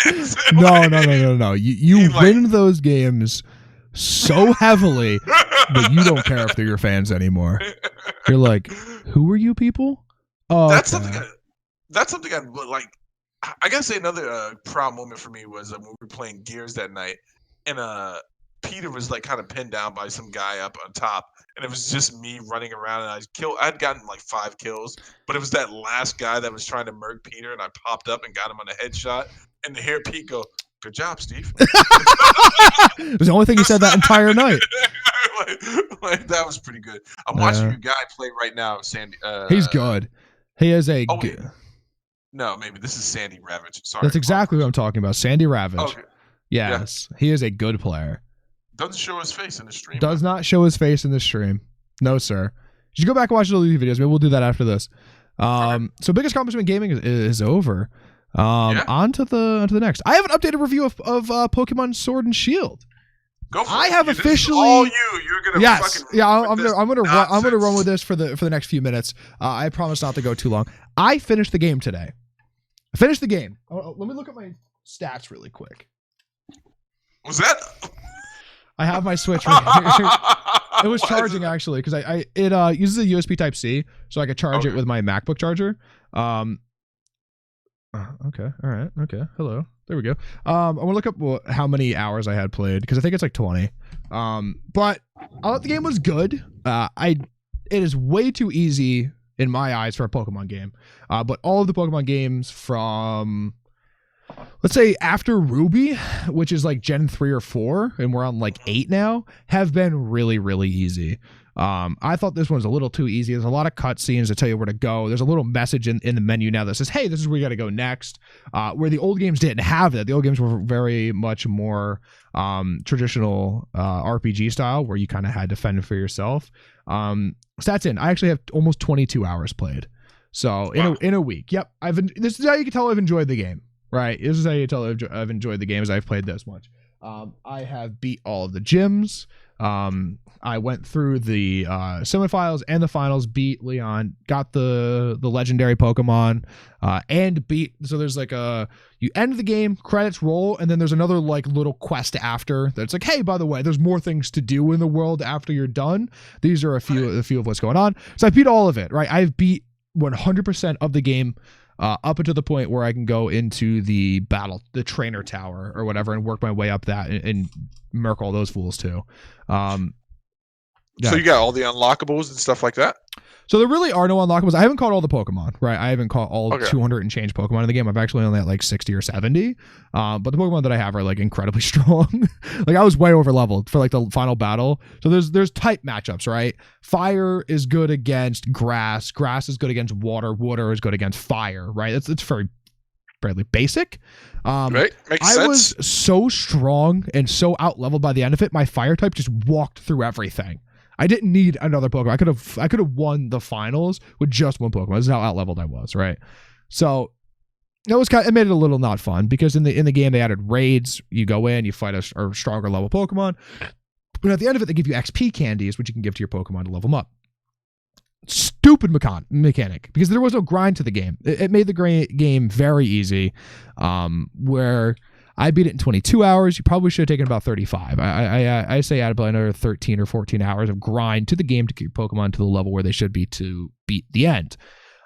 he's fans. No. You win those games so heavily that you don't care if they're your fans anymore. You're like, who are you people? Oh, that's okay. something I like. I gotta say another proud moment for me was when we were playing Gears that night, and Peter was like kind of pinned down by some guy up on top, and it was just me running around, and I'd gotten like 5 kills, but it was that last guy that was trying to murk Peter, and I popped up and got him on a headshot, and to hear Pete go, good job, Steve. It was the only thing he said that entire night. like that was pretty good. I'm watching your guy play right now, Sandy. He's good. He is a no, maybe this is Sandy Ravage. Sorry. That's exactly what I'm talking about. Sandy Ravage. Okay. Yes. Yeah. He is a good player. Doesn't show his face in the stream. Does not show his face in the stream. No, sir. You should go back and watch the YouTube videos. Maybe we'll do that after this. So biggest accomplishment gaming is over. On to the next. I have an updated review of Pokemon Sword and Shield. Go for I it. have This is officially. all you're gonna Yes, fucking yeah. with I'm this gonna run with nonsense. this for the next few minutes. I promise not to go too long. I finished the game today. I finished the game. Let me look at my stats really quick. Was that? I have my Switch right here. It was charging actually because it uses a USB Type C, so I could charge it with my MacBook charger. Okay. All right. Okay. Hello. There we go. I'm gonna look up how many hours I had played because I think it's like 20. But I thought the game was good. It is way too easy in my eyes for a Pokemon game. But all of the Pokemon games from, let's say after Ruby, which is like Gen 3 or 4, and we're on like 8 now, have been really, really easy. I thought this one was a little too easy. There's a lot of cutscenes to tell you where to go. There's a little message in the menu now that says, hey, this is where you got to go next. Where the old games didn't have that. The old games were very much more traditional RPG style where you kind of had to fend for yourself. Stats in. I actually have almost 22 hours played. So in a week. Yep. This is how you can tell I've enjoyed the game. Right. This is how you tell I've enjoyed the game as I've played this much. I have beat all of the gyms. I went through the semifinals and the finals, beat Leon, got the legendary Pokemon, and beat. So there's like you end the game, credits roll, and then there's another like little quest after that's like, hey, by the way, there's more things to do in the world after you're done. These are a few of what's going on. So I beat all of it. Right, I've beat 100% of the game. Up until the point where I can go into the trainer tower or whatever, and work my way up that and murk all those fools too. So you got all the unlockables and stuff like that? So there really are no unlockables. I haven't caught all the Pokemon, right? I haven't caught all 200 and change Pokemon in the game. I've actually only at like 60 or 70. But the Pokemon that I have are like incredibly strong. Like I was way over leveled for like the final battle. So there's type matchups, right? Fire is good against grass. Grass is good against water. Water is good against fire, right? It's very fairly basic. Right, makes sense. I was so strong and so out leveled by the end of it. My fire type just walked through everything. I didn't need another Pokemon. I could have won the finals with just one Pokemon. This is how out leveled I was, right? So it made it a little not fun because in the game they added raids. You go in, you fight a stronger level Pokemon, but at the end of it they give you XP candies, which you can give to your Pokemon to level them up. Stupid mechanic because there was no grind to the game. It made the game very easy, where I beat it in 22 hours. You probably should have taken about 35. I say add about another 13 or 14 hours of grind to the game to get your Pokemon to the level where they should be to beat the end.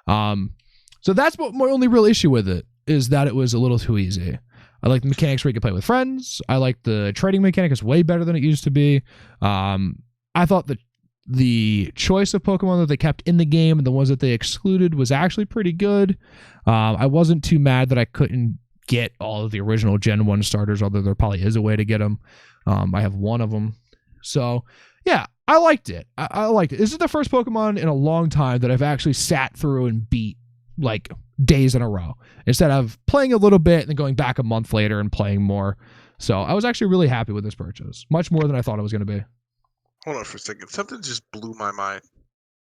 So that's what my only real issue with it is that it was a little too easy. I like the mechanics where you can play with friends. I like the trading mechanic is way better than it used to be. I thought that the choice of Pokemon that they kept in the game and the ones that they excluded was actually pretty good. I wasn't too mad that I couldn't get all of the original Gen 1 starters, although there probably is a way to get them. I have one of them. So, yeah, I liked it. I liked it. This is the first Pokemon in a long time that I've actually sat through and beat, like, days in a row, instead of playing a little bit and then going back a month later and playing more. So, I was actually really happy with this purchase. Much more than I thought it was going to be. Hold on for a second. Something just blew my mind.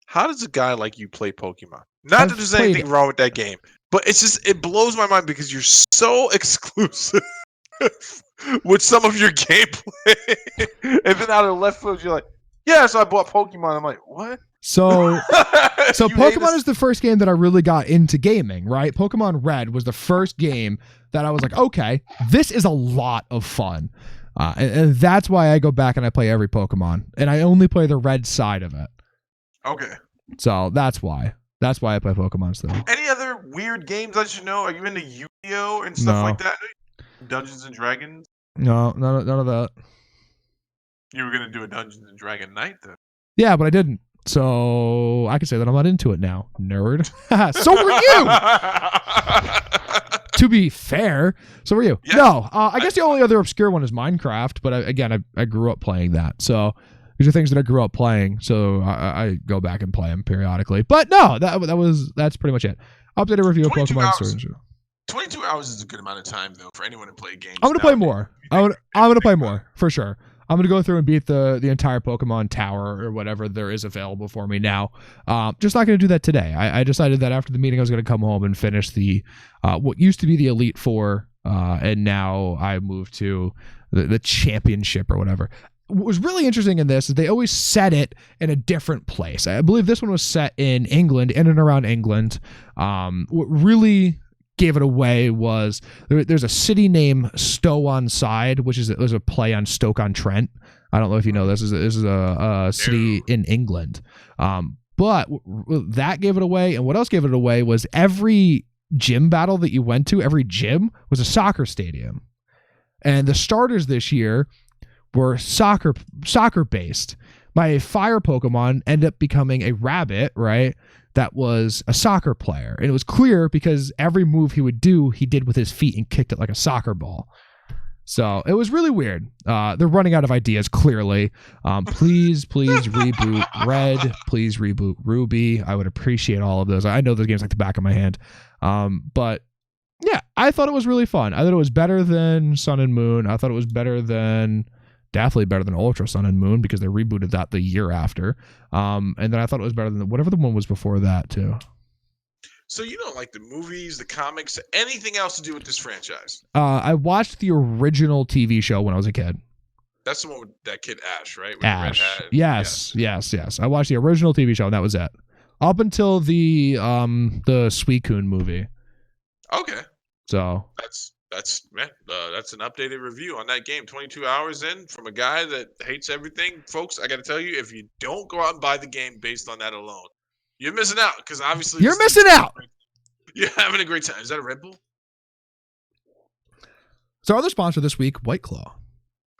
How does a guy like you play Pokemon? Not that there's anything wrong with that game, but it blows my mind because you're so exclusive with some of your gameplay. And then out of left field, you're like, yeah, so I bought Pokemon. I'm like, what? So Pokemon is the first game that I really got into gaming, right? Pokemon Red was the first game that I was like, okay, this is a lot of fun. And that's why I go back and I play every Pokemon. And I only play the red side of it. Okay. So that's why. That's why I play Pokemon still. Any other weird games I should know? Are you into Yu-Gi-Oh and stuff like that? Dungeons and Dragons? No, none of that. You were gonna do a Dungeons and Dragon night though. Yeah, but I didn't. So I can say that I'm not into it now, nerd. So were you. To be fair, so were you. Yeah. No, I guess the only other obscure one is Minecraft, but I grew up playing that. So these are things that I grew up playing, so I go back and play them periodically. But no, that's pretty much it. Updated review of Pokemon Sword. 22 hours is a good amount of time though for anyone to play games. I'm gonna play more. I'm gonna play more for sure. I'm gonna go through and beat the entire Pokemon Tower or whatever there is available for me now. Just not gonna do that today. I decided that after the meeting I was gonna come home and finish the what used to be the Elite Four, and now I moved to the Championship or whatever. What was really interesting in this is they always set it in a different place. I believe this one was set in England, in and around England. What really gave it away was there's a city named Stow-on-Side, which is a play on Stoke-on-Trent. I don't know if you know this. This is a city in England. But that gave it away. And what else gave it away was every gym battle that you went to, every gym was a soccer stadium. And the starters this year were soccer based. My fire Pokemon ended up becoming a rabbit, right? That was a soccer player. And it was clear because every move he would do, he did with his feet and kicked it like a soccer ball. So it was really weird. They're running out of ideas, clearly. Please reboot Red. Please reboot Ruby. I would appreciate all of those. I know those games like the back of my hand. But yeah, I thought it was really fun. I thought it was better than Sun and Moon. I thought it was definitely better than Ultra Sun and Moon because they rebooted that the year after. And then I thought it was better than whatever the one was before that too. So you don't like the movies, the comics, anything else to do with this franchise? I watched the original TV show when I was a kid. That's the one with that kid Ash, right? With Ash. the red hat. Yes. I watched the original TV show and that was it. Up until the Suicune movie. Okay. So that's an updated review on that game. 22 hours in from a guy that hates everything. Folks, I got to tell you, if you don't go out and buy the game based on that alone, you're missing out because obviously you're missing out. You're having a great time. Is that a Red Bull? So our other sponsor this week, White Claw.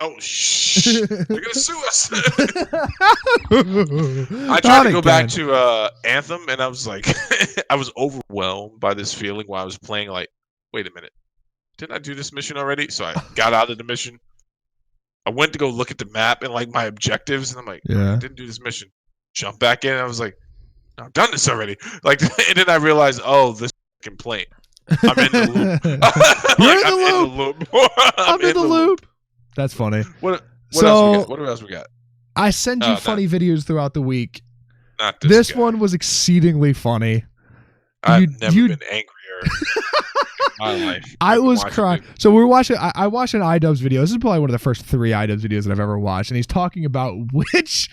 Oh, shh. They're going to sue us. I tried to go back to Anthem, and I was like, I was overwhelmed by this feeling while I was playing. Like, wait a minute. Didn't I do this mission already? So I got out of the mission. I went to go look at the map and like my objectives, and I'm like, I didn't do this mission. Jump back in, and I was like, I've done this already. Like, and then I realized, this is a complaint. I'm in the loop. You're in the loop. I'm in the loop. That's funny. What else we got? What else we got? I send you funny videos throughout the week. Not this one was exceedingly funny. I've never been angrier in my life. I was crying. So we're watching. I watched an iDubbbz video. This is probably one of the first 3 iDubbbz videos that I've ever watched, and he's talking about which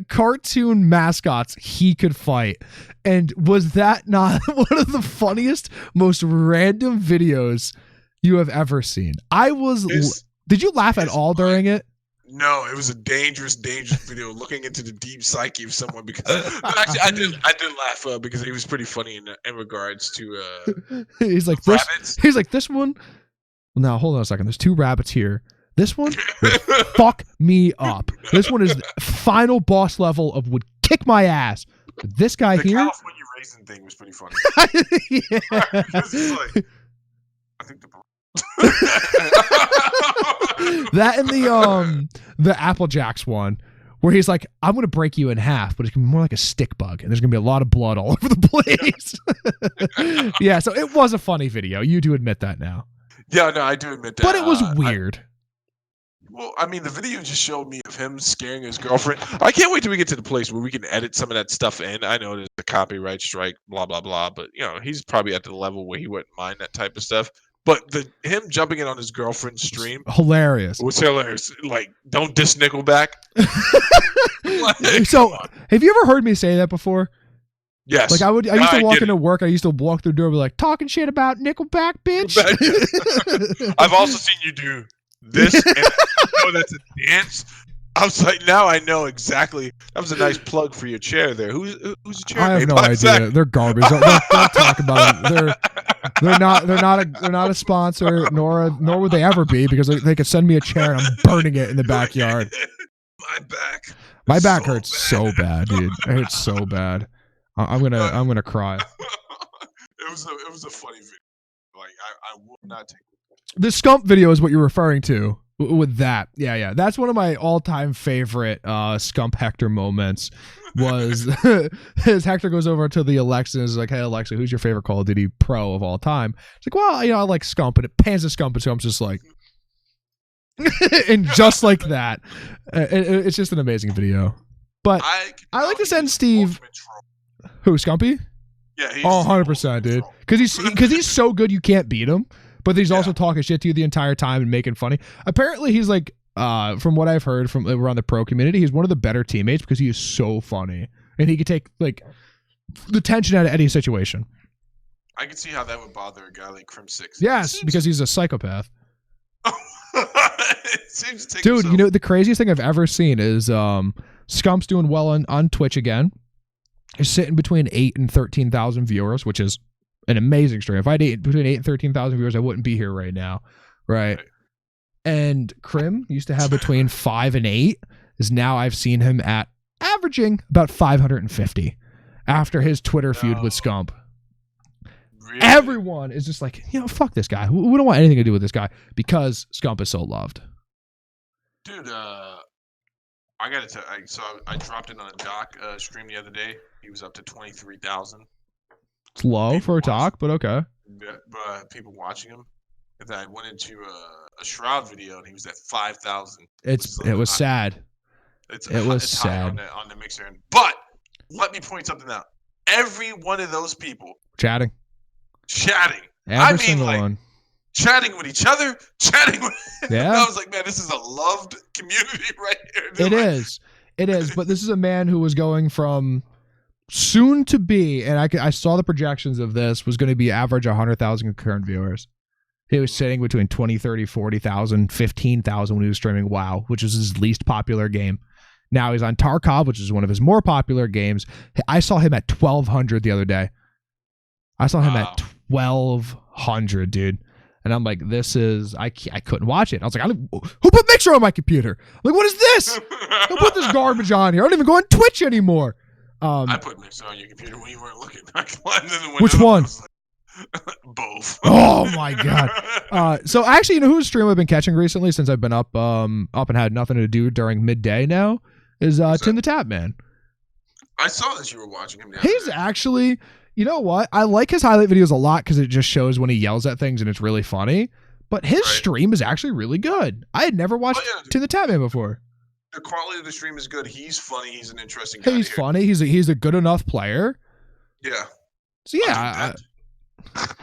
cartoon mascots he could fight. And was that not one of the funniest, most random videos you have ever seen? Did you laugh at all during it? No, it was a dangerous video looking into the deep psyche of someone because actually I did laugh because he was pretty funny in regards to he's like this. He's like this one. Now hold on a second. There's 2 rabbits here. This one would fuck me up. This one is the final boss level of would kick my ass. But this guy the here. The California raisin thing was pretty funny. Yeah. Like, I think that and the Apple Jacks one where he's like, I'm gonna break you in half, but it's gonna be more like a stick bug, and there's gonna be a lot of blood all over the place. Yeah, so it was a funny video. You do admit that now. Yeah, no, I do admit that. But it was weird. Well, I mean, the video just showed me of him scaring his girlfriend. I can't wait till we get to the place where we can edit some of that stuff in. I know there's a copyright strike, blah, blah, blah, but, he's probably at the level where he wouldn't mind that type of stuff. But him jumping in on his girlfriend's stream. Hilarious. It was hilarious. Like, don't diss Nickelback. So, have you ever heard me say that before? Yes. Like, I used to walk into work. I used to walk through the door and be like, talking shit about Nickelback, bitch. I've also seen you do this, and I know that's a dance. I was like, now I know exactly. That was a nice plug for your chair there. Who's your chair? I have no idea. They're garbage. Don't talk about them. They're not a sponsor, nor would they ever be, because they could send me a chair and I'm burning it in the backyard. My back hurts so bad, dude. It hurts so bad. I'm gonna cry. It was a funny video. Like I will not take it. The Scump video is what you're referring to with that. Yeah. That's one of my all-time favorite Scump Hector moments. Was as Hector goes over to the Alexa and is like, hey Alexa, who's your favorite Call of Duty pro of all time? It's like, well, I like Scump, and it pans to Scump, and Scump's just like, and just like that, it's just an amazing video. But I like to send Steve. Who, Scumpy? Yeah, he's 100%, dude. Because he's so good you can't beat him. But he's also talking shit to you the entire time and making funny. Apparently, he's like, from what I've heard from around the pro community, he's one of the better teammates because he is so funny and he can take like the tension out of any situation. I can see how that would bother a guy like Crim6. Yes, because he's a psychopath. It seems to take dude, himself. you know, the craziest thing I've ever seen is Scump's doing well on Twitch again. He's sitting between 8,000 and 13,000 viewers, which is an amazing stream. If I had between 8,000 and 13,000 viewers, I wouldn't be here right now, right? And Crim used to have between 5 and 8. Is now I've seen him at averaging about 550 after his Twitter feud with Scump. Really? Everyone is just like, fuck this guy. We don't want anything to do with this guy because Scump is so loved. Dude, I gotta tell you, so I dropped in on a Doc stream the other day. He was up to 23,000. It's low for a Doc, but okay. But people watching him. And then I went into a Shroud video and he was at 5,000. It was sad. It was sad on the mixer. But let me point something out. Every one of those people chatting. Every single one. Chatting with each other, chatting with. Yeah. I was like, man, this is a loved community right here. It is. But this is a man who was going from soon to be, and I saw the projections of this, was going to be average 100,000 concurrent viewers. He was sitting between 20, 30, 40,000, 15,000 when he was streaming WoW, which was his least popular game. Now he's on Tarkov, which is one of his more popular games. I saw him at 1,200 the other day. I saw him at 1,200, dude. And I'm like, this is, I couldn't watch it. I was like, who put Mixer on my computer? I'm like, what is this? Who put this garbage on here? I don't even go on Twitch anymore. I put Mixer on your computer when you weren't looking. I climbed in the window. Which one? Both. Oh my god. So actually, you know whose stream I've been catching recently since I've been up and had nothing to do during midday now is Tim the Tap Man. I saw that you were watching him. He's actually, you know what? I like his highlight videos a lot because it just shows when he yells at things and it's really funny. But his stream is actually really good. I had never watched Tim the Tap Man before. The quality of the stream is good. He's funny. He's an interesting guy. He's funny. He's a good enough player. Yeah. So yeah.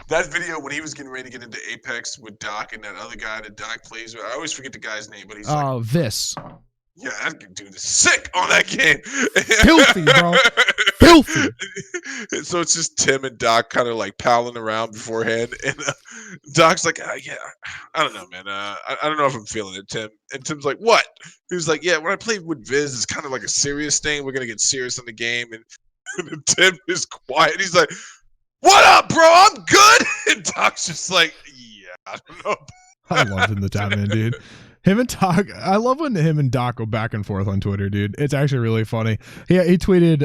That video when he was getting ready to get into Apex with Doc and that other guy that Doc plays with, I always forget the guy's name, but he's like, Vis. Yeah, that dude is sick on that game. Filthy, bro. Filthy. So it's just Tim and Doc kind of like palling around beforehand, and Doc's like, yeah, I don't know, man. I don't know if I'm feeling it, Tim. And Tim's like, what? He was like, yeah, when I played with Viz, it's kind of like a serious thing. We're gonna get serious in the game, and Tim is quiet. He's like, what up, bro? I'm good. And Doc's just like, yeah, I don't know. I love him, the Tap Man, dude. Him and Doc, I love when him and Doc go back and forth on Twitter, dude. It's actually really funny. He tweeted,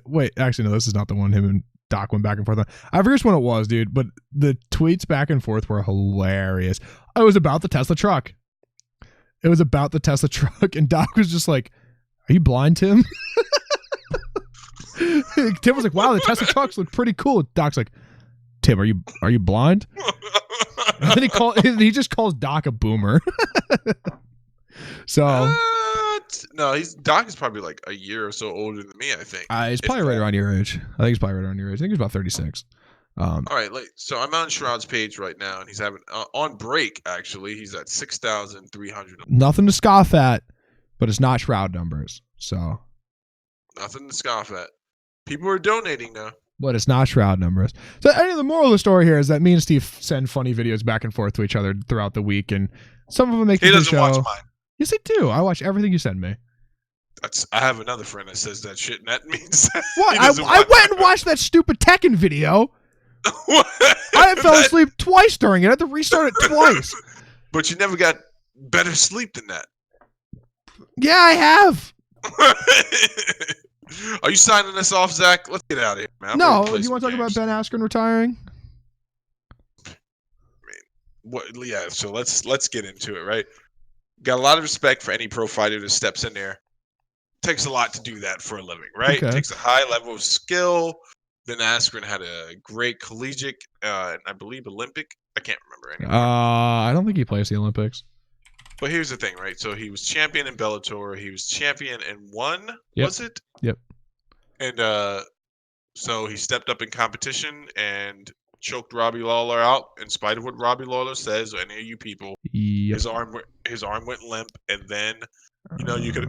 wait, actually, no, this is not the one him and Doc went back and forth on. I forget which one it was, dude, but the tweets back and forth were hilarious. It was about the Tesla truck. And Doc was just like, are you blind, Tim? Tim was like, wow, the Tesla trucks look pretty cool. Doc's like, Tim, are you blind? And then he just calls Doc a boomer. So no, Doc is probably like a year or so older than me, I think. He's probably right around your age. I think he's probably right around your age. I think he's about 36. All right, so I'm on Shroud's page right now, and he's having on break. Actually, he's at 6,300. Nothing to scoff at, but it's not Shroud numbers. So nothing to scoff at. People are donating now. But it's not Shroud numbers. So the moral of the story here is that me and Steve send funny videos back and forth to each other throughout the week, and some of them make the show. Watch mine. Yes, I do. I watch everything you send me. I have another friend that says that shit, and that means what? I went and watched that stupid Tekken video. I fell asleep twice during it. I had to restart it twice. But you never got better sleep than that. Yeah, I have. Are you signing us off, Zach? Let's get out of here, man. No, you want to talk about Ben Askren retiring? Yeah, so let's get into it, right? Got a lot of respect for any pro fighter that steps in there. Takes a lot to do that for a living, right? Okay. Takes a high level of skill. Ben Askren had a great collegiate, and I believe Olympic. I can't remember anymore. I don't think he plays the Olympics. But here's the thing, right? So he was champion in Bellator. He was champion in one, Yep. was it? Yep. And so he stepped up in competition and choked Robbie Lawler out. In spite of what Robbie Lawler says, or any of you people, Yep. his arm went limp, and then you could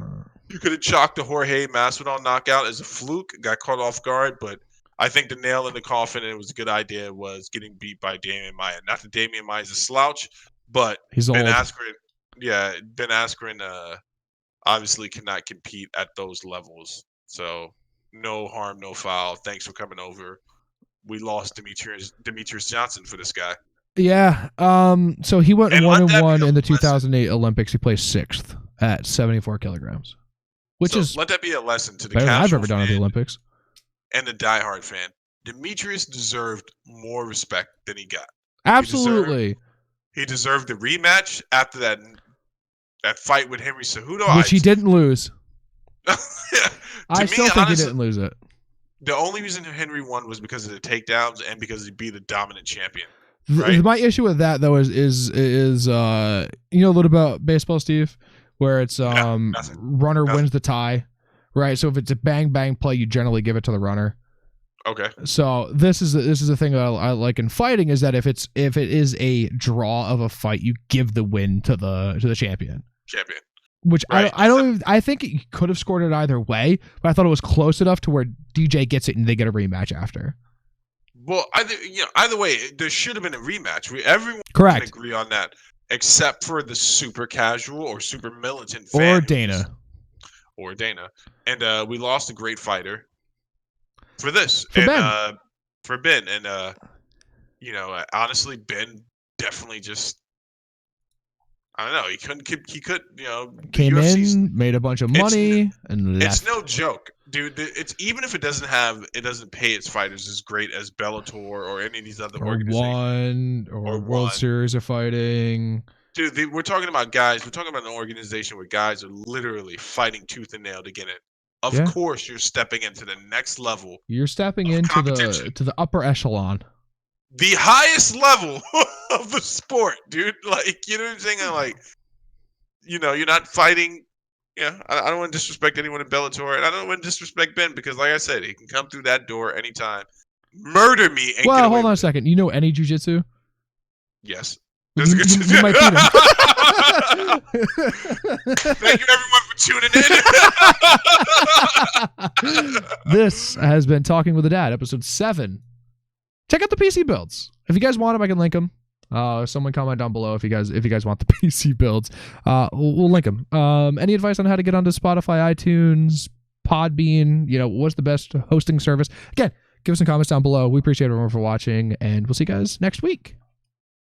have chalked the Jorge Masvidal knockout as a fluke. Got caught off guard, but I think the nail in the coffin, and it was a good idea, was getting beat by Damian Maia. Not that Damian Maia is a slouch, but He's Ben old. Askren obviously cannot compete at those levels. So no harm, no foul. Thanks for coming over. We lost Demetrius Johnson for this guy. Yeah. So he went And let that be 1-1 a in the lesson. 2008 Olympics. He placed 6th at 74 kilograms, which So is let that be a lesson to the better than I've casual ever done at the fan Olympics. and the diehard fan. Demetrius deserved more respect than he got. Absolutely. He deserved the rematch after that fight with Henry Cejudo, Which he didn't lose. I still think honestly, he didn't lose it. The only reason Henry won was because of the takedowns and because he beat a dominant champion. Right? My issue with that though is you know a little about baseball, Steve, where it's runner wins the tie, right? So if it's a bang bang play, you generally give it to the runner. Okay. So this is the thing that I like in fighting, is that if it is a draw of a fight, you give the win to the champion. Which right. I think he could have scored it either way, but I thought it was close enough to where DJ gets it and they get a rematch after. Well, either way, there should have been a rematch. Everyone can agree on that, except for the super casual or super militant fan. Or Dana. And we lost a great fighter for this. For Ben. And, honestly, Ben definitely just, I don't know. He could, came in, made a bunch of money, and left. It's no joke, dude. It's even if it doesn't pay its fighters as great as Bellator or any of these other organizations. Or World Series of Fighting. Dude, we're talking about guys. We're talking about an organization where guys are literally fighting tooth and nail to get it. Of course, you're stepping into the next level. You're stepping into the upper echelon. The highest level of the sport, dude. Like, you know what I'm saying? Like, you're not fighting. Yeah, I don't want to disrespect anyone in Bellator, and I don't want to disrespect Ben because, like I said, he can come through that door anytime, murder me. And well, hold on a second. You know any jiu-jitsu? Yes. There's a good you might beat him. Thank you, everyone, for tuning in. This has been Talking with a Dad, episode 7. Check out the PC builds. If you guys want them, I can link them. Someone comment down below if you guys want the PC builds. We'll link them. Any advice on how to get onto Spotify, iTunes, Podbean? What's the best hosting service? Again, give us some comments down below. We appreciate everyone for watching, and we'll see you guys next week.